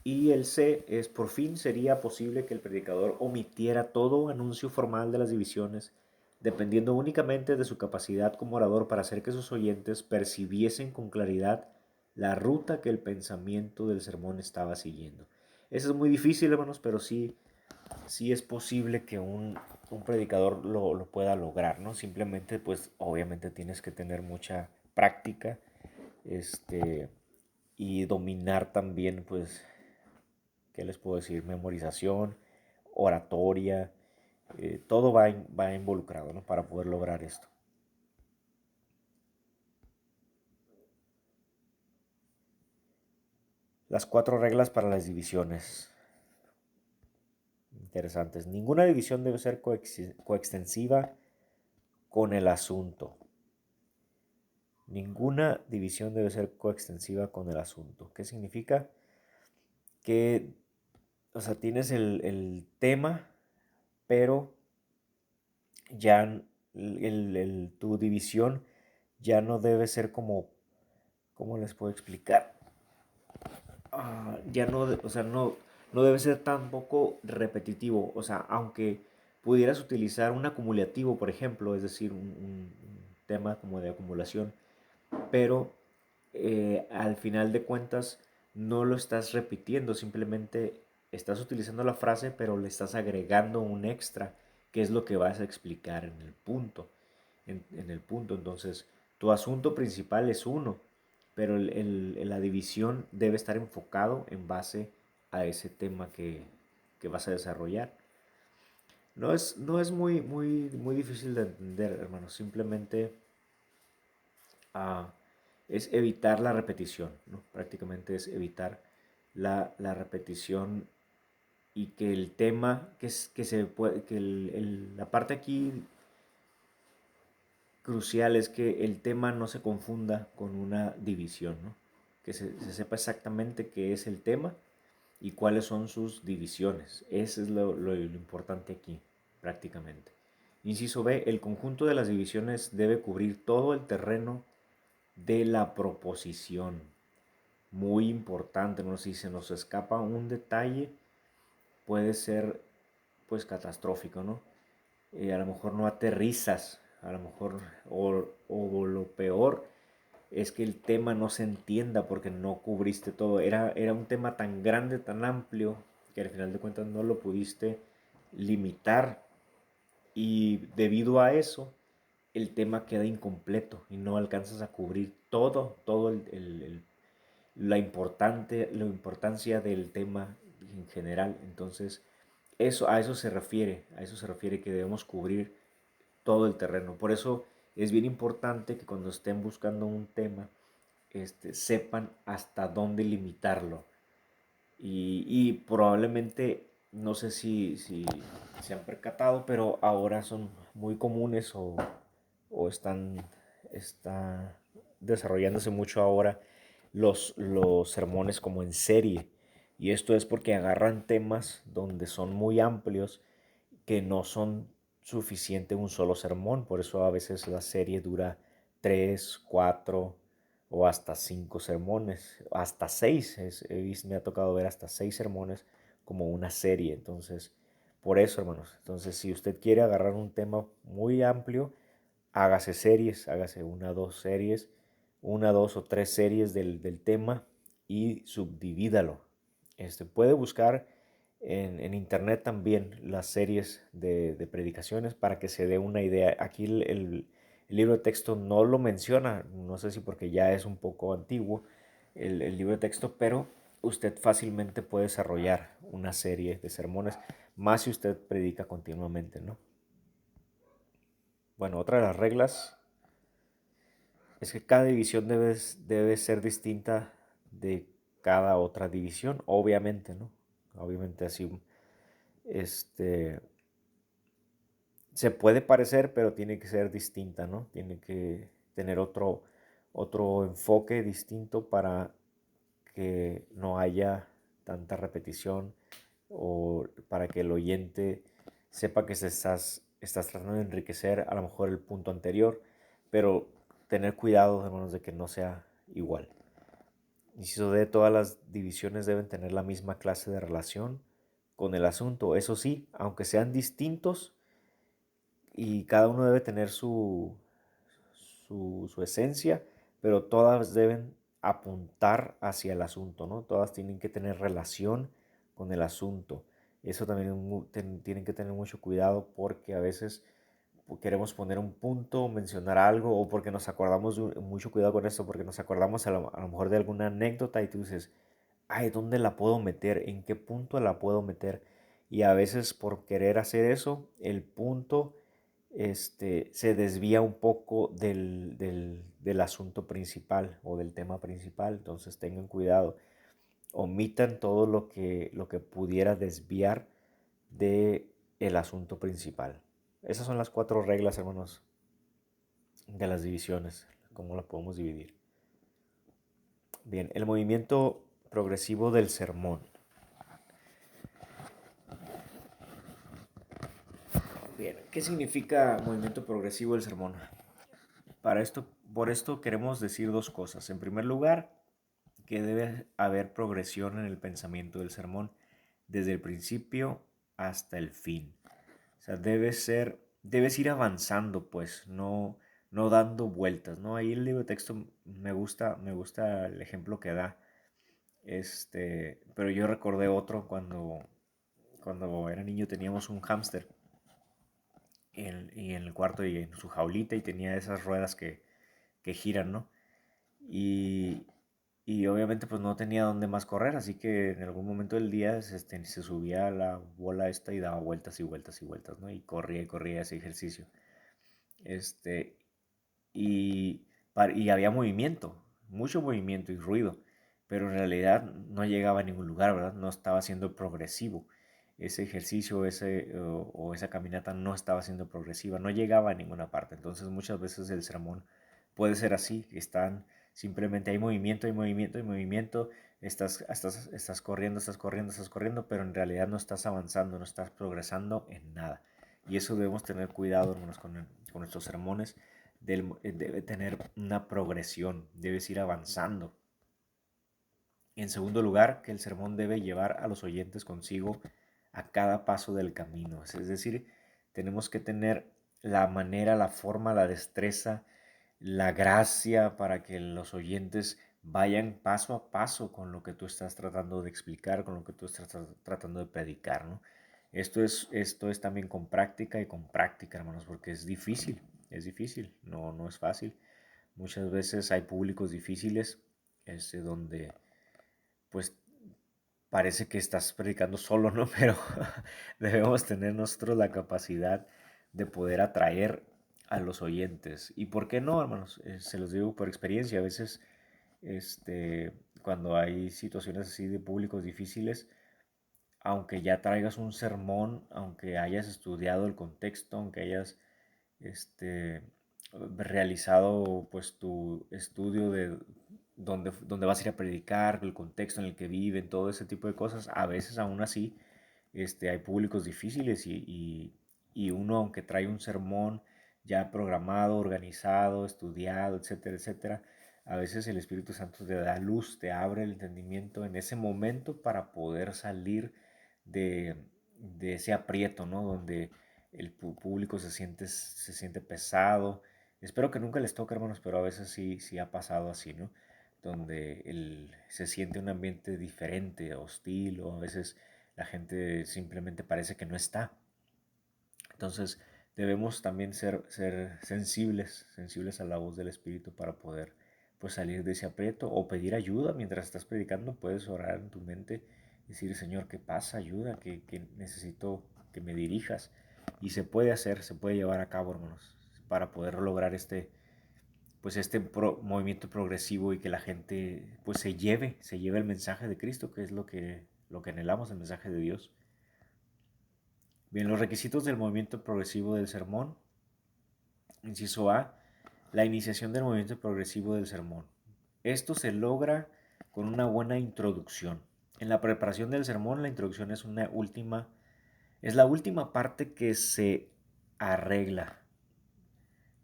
Y el C es: por fin sería posible que el predicador omitiera todo anuncio formal de las divisiones, dependiendo únicamente de su capacidad como orador para hacer que sus oyentes percibiesen con claridad la ruta que el pensamiento del sermón estaba siguiendo. Eso es muy difícil, hermanos, pero sí es posible que un predicador lo pueda lograr, ¿no? Simplemente, pues, obviamente tienes que tener mucha práctica, y dominar también, pues, ¿qué les puedo decir? Memorización, oratoria, todo va involucrado, ¿no? Para poder lograr esto. Las 4 reglas para las divisiones. Interesantes. Ninguna división debe ser coextensiva con el asunto. Ninguna división debe ser coextensiva con el asunto. ¿Qué significa? Que, o sea, tienes el tema, pero ya tu división ya no debe ser como, ¿cómo les puedo explicar? Ya no, o sea, no debe ser tampoco repetitivo. O sea, aunque pudieras utilizar un acumulativo, por ejemplo, es decir, un tema como de acumulación, pero al final de cuentas no lo estás repitiendo, simplemente estás utilizando la frase, pero le estás agregando un extra, que es lo que vas a explicar en el punto. En el punto, entonces, tu asunto principal es uno, pero la división debe estar enfocado en base a ese tema que vas a desarrollar. No es muy, muy, muy difícil de entender, hermano. Simplemente es evitar la repetición, ¿no? Prácticamente es evitar la repetición y que el tema, que se puede, que la parte aquí crucial es que el tema no se confunda con una división, ¿no? Que se sepa exactamente qué es el tema y cuáles son sus divisiones. Eso es lo importante aquí, prácticamente. Inciso B, el conjunto de las divisiones debe cubrir todo el terreno de la proposición. Muy importante, ¿no? Si se nos escapa un detalle, puede ser pues catastrófico, ¿no? A lo mejor no aterrizas, a lo mejor, o lo peor es que el tema no se entienda porque no cubriste todo. Era un tema tan grande, tan amplio, que al final de cuentas no lo pudiste limitar y debido a eso el tema queda incompleto y no alcanzas a cubrir todo la importancia del tema en general. Entonces, a eso se refiere que debemos cubrir todo el terreno. Por eso es bien importante que cuando estén buscando un tema, sepan hasta dónde limitarlo. Y probablemente, no sé si se han percatado, pero ahora son muy comunes o está desarrollándose mucho ahora los sermones como en serie. Y esto es porque agarran temas donde son muy amplios que no son suficiente un solo sermón. Por eso a veces la serie dura 3, 4 o hasta 5 sermones, hasta 6. Me ha tocado ver hasta 6 sermones como una serie. Entonces, por eso, hermanos. Entonces, si usted quiere agarrar un tema muy amplio, hágase series, hágase una, dos series, una, dos o tres series del tema y subdivídalo. Puede buscar en internet también las series de predicaciones para que se dé una idea. Aquí el libro de texto no lo menciona, no sé si porque ya es un poco antiguo el libro de texto, pero usted fácilmente puede desarrollar una serie de sermones, más si usted predica continuamente, ¿no? Bueno, otra de las reglas es que cada división debe ser distinta de cada otra división, obviamente, ¿no? Obviamente así, este, se puede parecer, pero tiene que ser distinta, ¿no? Tiene que tener otro enfoque distinto para que no haya tanta repetición o para que el oyente sepa que estás tratando de enriquecer a lo mejor el punto anterior, pero tener cuidado, hermanos, de que no sea igual. Inciso D, todas las divisiones deben tener la misma clase de relación con el asunto. Eso sí, aunque sean distintos y cada uno debe tener su esencia, pero todas deben apuntar hacia el asunto, ¿no? Todas tienen que tener relación con el asunto. Eso también tienen que tener mucho cuidado porque a veces queremos poner un punto, mencionar algo, o porque nos acordamos, mucho cuidado con esto, porque nos acordamos a lo mejor de alguna anécdota y tú dices, ay, ¿dónde la puedo meter? ¿En qué punto la puedo meter? Y a veces por querer hacer eso, el punto se desvía un poco del asunto principal o del tema principal. Entonces tengan cuidado. Omitan todo lo que pudiera desviar de el asunto principal. Esas son las 4 reglas, hermanos, de las divisiones. ¿Cómo las podemos dividir? Bien, el movimiento progresivo del sermón. Bien, ¿qué significa movimiento progresivo del sermón? Por esto queremos decir dos cosas. En primer lugar, que debe haber progresión en el pensamiento del sermón desde el principio hasta el fin. O sea, debes ir avanzando, pues, no dando vueltas, ¿no? Ahí el libro de texto me gusta el ejemplo que da. Pero yo recordé otro cuando era niño teníamos un hámster y en el cuarto y en su jaulita y tenía esas ruedas que giran, ¿no? Y, y obviamente pues no tenía dónde más correr, así que en algún momento del día se subía a la bola esta y daba vueltas y vueltas y vueltas, ¿no? Y corría ese ejercicio. Este, y, y había movimiento. mucho movimiento y ruido, pero en realidad no llegaba a ningún lugar, ¿verdad? No estaba siendo progresivo. Ese ejercicio o esa caminata no estaba siendo progresiva, no llegaba a ninguna parte. Entonces muchas veces el sermón puede ser así, están simplemente hay movimiento, hay movimiento, hay movimiento, estás corriendo, estás corriendo, estás corriendo, pero en realidad no estás avanzando, no estás progresando en nada. Y eso debemos tener cuidado, hermanos, con nuestros sermones. Debe tener una progresión, debes ir avanzando. En segundo lugar, que el sermón debe llevar a los oyentes consigo a cada paso del camino. Es decir, tenemos que tener la manera, la forma, la destreza, la gracia para que los oyentes vayan paso a paso con lo que tú estás tratando de explicar, con lo que tú estás tratando de predicar, ¿no? Esto es también con práctica y con práctica, hermanos, porque es difícil, no es fácil. Muchas veces hay públicos difíciles, donde pues parece que estás predicando solo, ¿no? Pero debemos tener nosotros la capacidad de poder atraer a los oyentes. ¿Y por qué no, hermanos? Se los digo por experiencia. A veces, cuando hay situaciones así de públicos difíciles, aunque ya traigas un sermón, aunque hayas estudiado el contexto, aunque hayas este, realizado pues tu estudio de dónde vas a ir a predicar, el contexto en el que viven, todo ese tipo de cosas, a veces aún así hay públicos difíciles y uno aunque trae un sermón ya programado, organizado, estudiado, etcétera, etcétera, a veces el Espíritu Santo te da luz, te abre el entendimiento en ese momento para poder salir de, de ese aprieto, ¿no? Donde el público se siente pesado. Espero que nunca les toque, hermanos, pero a veces sí ha pasado así, ¿no? Donde se siente un ambiente diferente, hostil, o a veces la gente simplemente parece que no está. Entonces debemos también ser sensibles a la voz del Espíritu para poder pues salir de ese aprieto o pedir ayuda mientras estás predicando. Puedes orar en tu mente y decir, Señor, ¿qué pasa? Ayuda, que necesito que me dirijas. Y se puede hacer, se puede llevar a cabo, hermanos, para poder lograr movimiento progresivo y que la gente pues se lleve el mensaje de Cristo, que es lo que anhelamos, el mensaje de Dios. Bien, los requisitos del movimiento progresivo del sermón. Inciso A, la iniciación del movimiento progresivo del sermón. Esto se logra con una buena introducción. En la preparación del sermón, la introducción es la última parte que se arregla.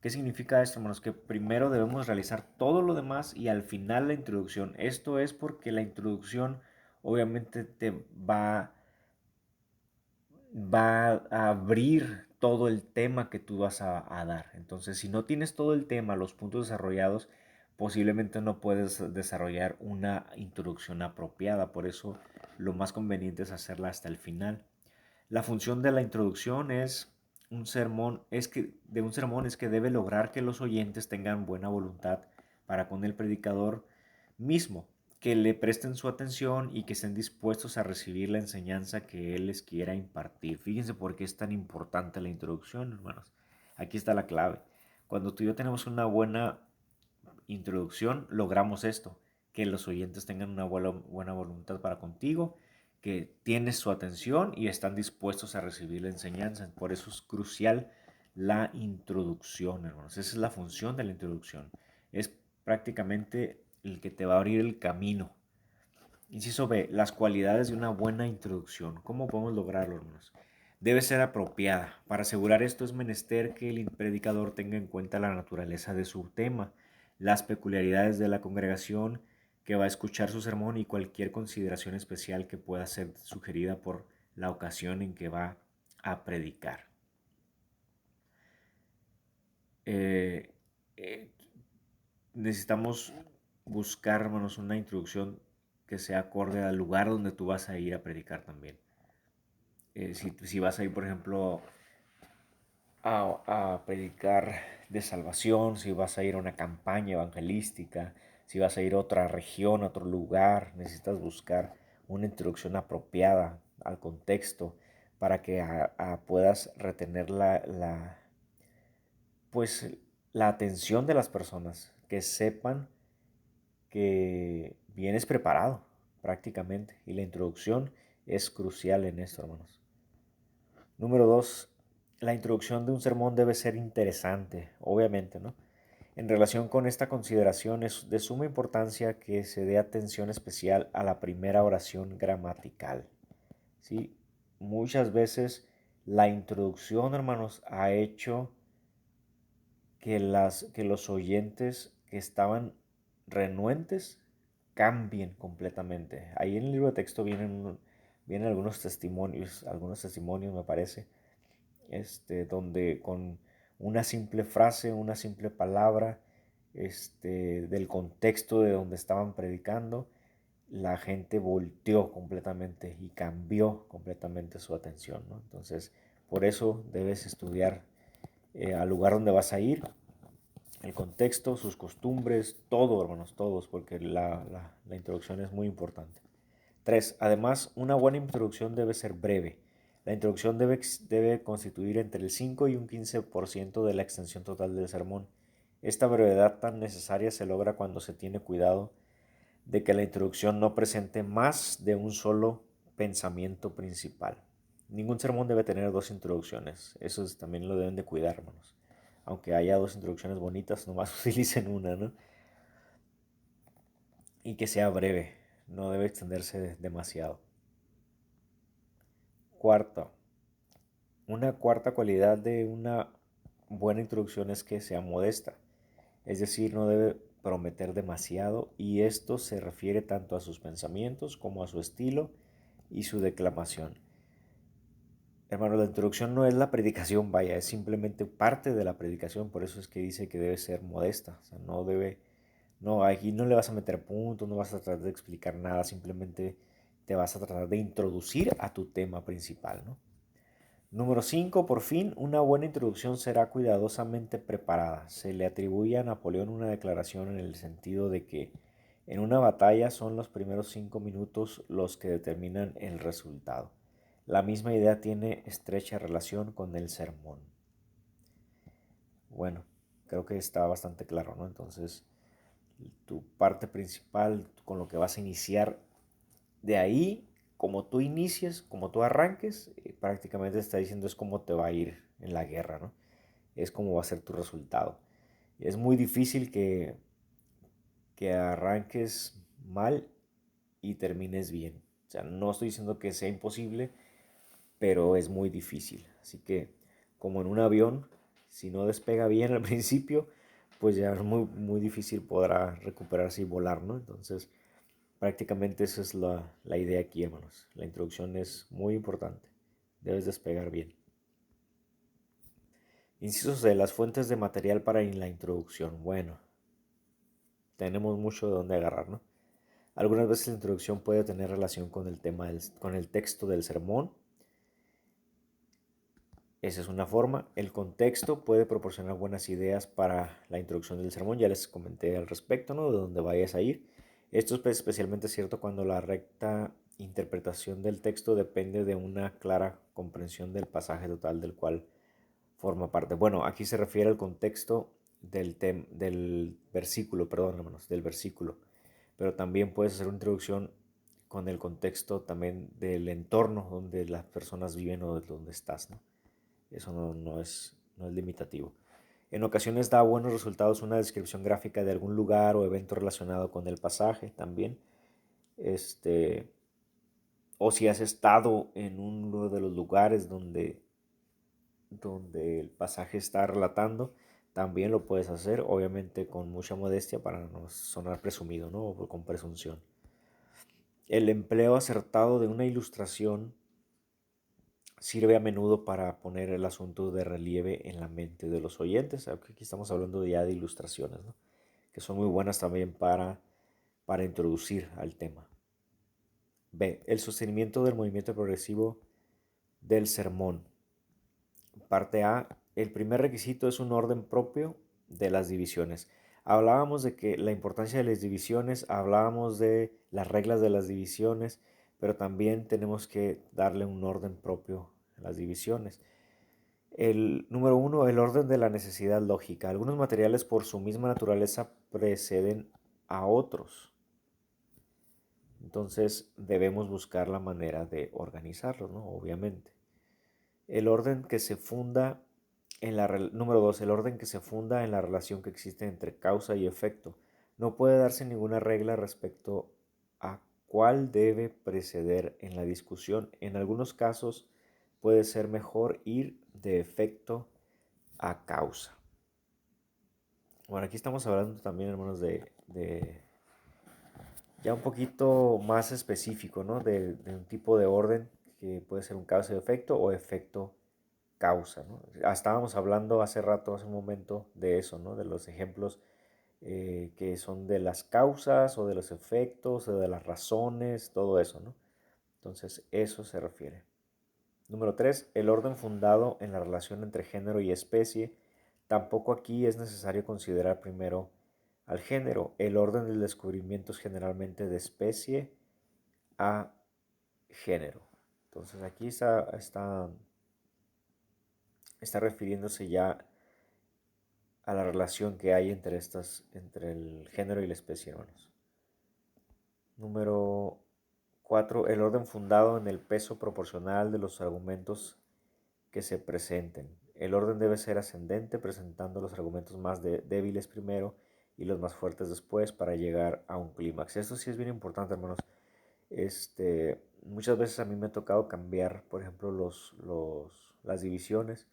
¿Qué significa esto, hermanos? Que primero debemos realizar todo lo demás y al final la introducción. Esto es porque la introducción obviamente te va a abrir todo el tema que tú vas a dar. Entonces, si no tienes todo el tema, los puntos desarrollados, posiblemente no puedes desarrollar una introducción apropiada. Por eso, lo más conveniente es hacerla hasta el final. La función de la introducción de un sermón es que debe lograr que los oyentes tengan buena voluntad para con el predicador mismo, que le presten su atención y que estén dispuestos a recibir la enseñanza que él les quiera impartir. Fíjense por qué es tan importante la introducción, hermanos. Aquí está la clave. Cuando tú y yo tenemos una buena introducción, logramos esto, que los oyentes tengan una buena voluntad para contigo, que tienes su atención y están dispuestos a recibir la enseñanza. Por eso es crucial la introducción, hermanos. Esa es la función de la introducción. Es prácticamente el que te va a abrir el camino. Inciso B, las cualidades de una buena introducción. ¿Cómo podemos lograrlo, hermanos? Debe ser apropiada. Para asegurar esto es menester que el predicador tenga en cuenta la naturaleza de su tema, las peculiaridades de la congregación que va a escuchar su sermón y cualquier consideración especial que pueda ser sugerida por la ocasión en que va a predicar. Eh, eh, Necesitamos buscar, hermanos, una introducción que sea acorde al lugar donde tú vas a ir a predicar también. Si vas a ir, por ejemplo, a predicar de salvación, si vas a ir a una campaña evangelística, si vas a ir a otra región, a otro lugar, necesitas buscar una introducción apropiada al contexto para que puedas retener pues, la atención de las personas, que sepan que vienes preparado prácticamente. Y la introducción es crucial en esto, hermanos. Número 2, la introducción de un sermón debe ser interesante, obviamente, ¿no? En relación con esta consideración es de suma importancia que se dé atención especial a la primera oración gramatical, ¿sí? Muchas veces la introducción, hermanos, ha hecho que los oyentes que estaban renuentes cambien completamente. Ahí en el libro de texto vienen algunos testimonios me parece, donde con una simple frase, una simple palabra, del contexto de donde estaban predicando, la gente volteó completamente y cambió completamente su atención, ¿no? Entonces, por eso debes estudiar al lugar donde vas a ir, el contexto, sus costumbres, todo, hermanos, todos, porque la introducción es muy importante. 3. Además, una buena introducción debe ser breve. La introducción debe constituir entre el 5 y un 15% de la extensión total del sermón. Esta brevedad tan necesaria se logra cuando se tiene cuidado de que la introducción no presente más de un solo pensamiento principal. Ningún sermón debe tener dos introducciones. Eso también lo deben de cuidar, hermanos. Aunque haya dos introducciones bonitas, nomás utilicen una, ¿no? Y que sea breve. No debe extenderse demasiado. Cuarto, una cuarta cualidad de una buena introducción es que sea modesta, es decir, no debe prometer demasiado y esto se refiere tanto a sus pensamientos como a su estilo y su declamación. Hermano, la introducción no es la predicación, vaya, es simplemente parte de la predicación, por eso es que dice que debe ser modesta, o sea, no, aquí no le vas a meter puntos, no vas a tratar de explicar nada, simplemente te vas a tratar de introducir a tu tema principal, ¿no? Número 5. Por fin, una buena introducción será cuidadosamente preparada. Se le atribuye a Napoleón una declaración en el sentido de que en una batalla son los primeros 5 minutos los que determinan el resultado. La misma idea tiene estrecha relación con el sermón. Bueno, creo que está bastante claro, ¿no? Entonces, tu parte principal con lo que vas a iniciar de ahí, como tú inicies, como tú arranques, prácticamente está diciendo es cómo te va a ir en la guerra, ¿no? Es cómo va a ser tu resultado. Es muy difícil que arranques mal y termines bien. O sea, no estoy diciendo que sea imposible, pero es muy difícil. Así que, como en un avión, si no despega bien al principio, pues ya es muy difícil podrá recuperarse y volar, ¿no? Entonces, prácticamente esa es la idea aquí, hermanos. La introducción es muy importante. Debes despegar bien. Incisos de las fuentes de material para la introducción. Bueno, tenemos mucho de dónde agarrar, ¿no? Algunas veces la introducción puede tener relación con el tema, con el texto del sermón. Esa es una forma. El contexto puede proporcionar buenas ideas para la introducción del sermón. Ya les comenté al respecto, ¿no? De dónde vayas a ir. Esto es especialmente cierto cuando la recta interpretación del texto depende de una clara comprensión del pasaje total del cual forma parte. Bueno, aquí se refiere al contexto del versículo, perdón, hermanos, del versículo. Pero también puedes hacer una introducción con el contexto también del entorno donde las personas viven o de donde estás, ¿no? Eso no es limitativo. En ocasiones da buenos resultados una descripción gráfica de algún lugar o evento relacionado con el pasaje también. Este, o si has estado en uno de los lugares donde el pasaje está relatando, también lo puedes hacer, obviamente con mucha modestia para no sonar presumido, ¿no? O con presunción. El empleo acertado de una ilustración sirve a menudo para poner el asunto de relieve en la mente de los oyentes. Aquí estamos hablando ya de ilustraciones, ¿no? Que son muy buenas también para introducir al tema. B. El sostenimiento del movimiento progresivo del sermón. Parte A. El primer requisito es un orden propio de las divisiones. Hablábamos de que la importancia de las divisiones, hablábamos de las reglas de las divisiones, pero también tenemos que darle un orden propio a las divisiones. El número 1, el orden de la necesidad lógica. Algunos materiales por su misma naturaleza preceden a otros. Entonces debemos buscar la manera de organizarlos, ¿no? Obviamente. El orden que se funda número 2, el orden que se funda en la relación que existe entre causa y efecto. No puede darse ninguna regla respecto a cuál debe preceder en la discusión. En algunos casos puede ser mejor ir de efecto a causa. Bueno, aquí estamos hablando también, hermanos, de ya un poquito más específico, ¿no? De un tipo de orden que puede ser un causa y efecto o efecto causa, ¿no? Estábamos hablando hace rato, hace un momento, de eso, ¿no? De los ejemplos que son de las causas o de los efectos o de las razones, todo eso, ¿no? Entonces, eso se refiere. Número 3, el orden fundado en la relación entre género y especie. Tampoco aquí es necesario considerar primero al género. El orden del descubrimiento es generalmente de especie a género. Entonces aquí está refiriéndose ya a la relación que hay entre el género y la especie, hermanos. Número 4, el orden fundado en el peso proporcional de los argumentos que se presenten. El orden debe ser ascendente, presentando los argumentos más débiles primero y los más fuertes después para llegar a un clímax. Esto sí es bien importante, hermanos. Muchas veces a mí me ha tocado cambiar, por ejemplo, las divisiones.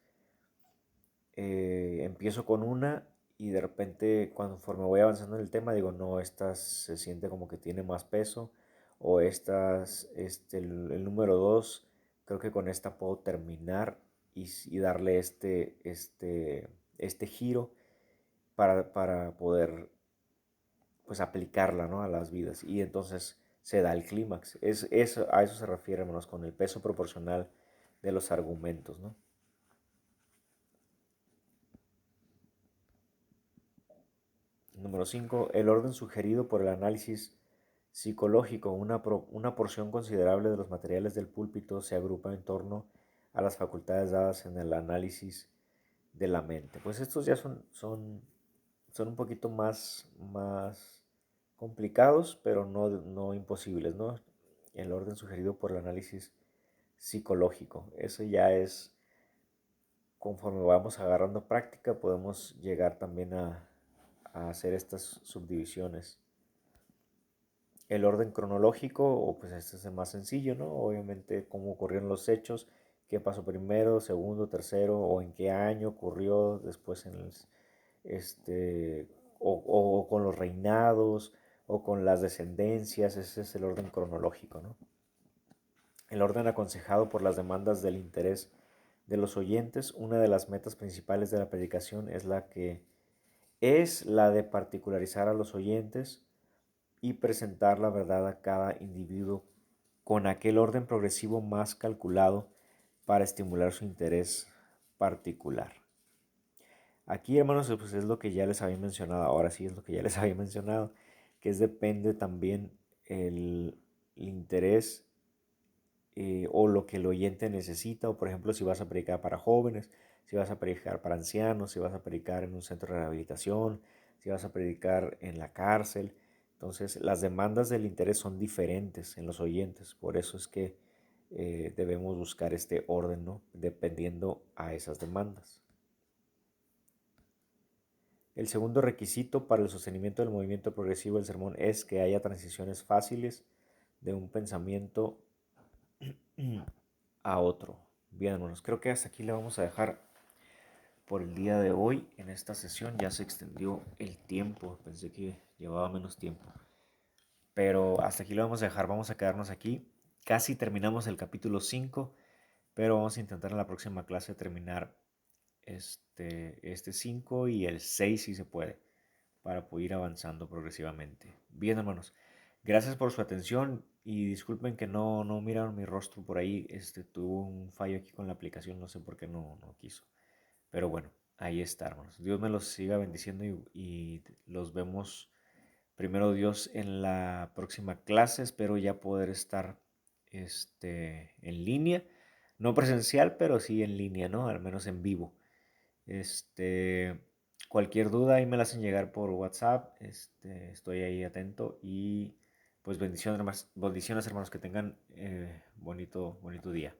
Empiezo con una y de repente conforme voy avanzando en el tema digo, no, esta se siente como que tiene más peso o el número 2, creo que con esta puedo terminar y darle este giro para poder pues aplicarla, ¿no? A las vidas y entonces se da el clímax. A eso se refiere, hermanos, con el peso proporcional de los argumentos, ¿no? Número 5, el orden sugerido por el análisis psicológico. Una porción considerable de los materiales del púlpito se agrupa en torno a las facultades dadas en el análisis de la mente. Pues estos ya son un poquito más complicados, pero no imposibles, ¿no? El orden sugerido por el análisis psicológico. Eso ya es, conforme vamos agarrando práctica, podemos llegar también a hacer estas subdivisiones. El orden cronológico, o pues este es el más sencillo, ¿no? Obviamente cómo ocurrieron los hechos, qué pasó primero, segundo, tercero, o en qué año ocurrió, después este, o con los reinados, o con las descendencias, ese es el orden cronológico, ¿no? El orden aconsejado por las demandas del interés de los oyentes. Una de las metas principales de la predicación es la de particularizar a los oyentes y presentar la verdad a cada individuo con aquel orden progresivo más calculado para estimular su interés particular. Aquí, hermanos, pues es lo que ya les había mencionado, ahora sí es lo que ya les había mencionado, que depende también el interés o lo que el oyente necesita, o por ejemplo si vas a predicar para jóvenes, si vas a predicar para ancianos, si vas a predicar en un centro de rehabilitación, si vas a predicar en la cárcel. Entonces las demandas del interés son diferentes en los oyentes, por eso es que debemos buscar este orden, ¿no? Dependiendo a esas demandas. El segundo requisito para el sostenimiento del movimiento progresivo del sermón es que haya transiciones fáciles de un pensamiento a otro. Bien, hermanos, creo que hasta aquí le vamos a dejar por el día de hoy. En esta sesión ya se extendió el tiempo, pensé que llevaba menos tiempo, pero hasta aquí lo vamos a dejar, vamos a quedarnos aquí. Casi terminamos el capítulo 5, pero vamos a intentar en la próxima clase terminar este 5 y el 6 si se puede, para poder ir avanzando progresivamente. Bien, hermanos, gracias por su atención y disculpen que no miraron mi rostro por ahí. Tuvo un fallo aquí con la aplicación, no sé por qué no quiso. Pero bueno, ahí está, hermanos. Dios me los siga bendiciendo y los vemos primero Dios en la próxima clase. Espero ya poder estar en línea. No presencial, pero sí en línea, ¿no? Al menos en vivo. Este, Cualquier duda ahí me la hacen llegar por WhatsApp. Estoy ahí atento y pues bendiciones, bendiciones hermanos, que tengan bonito día.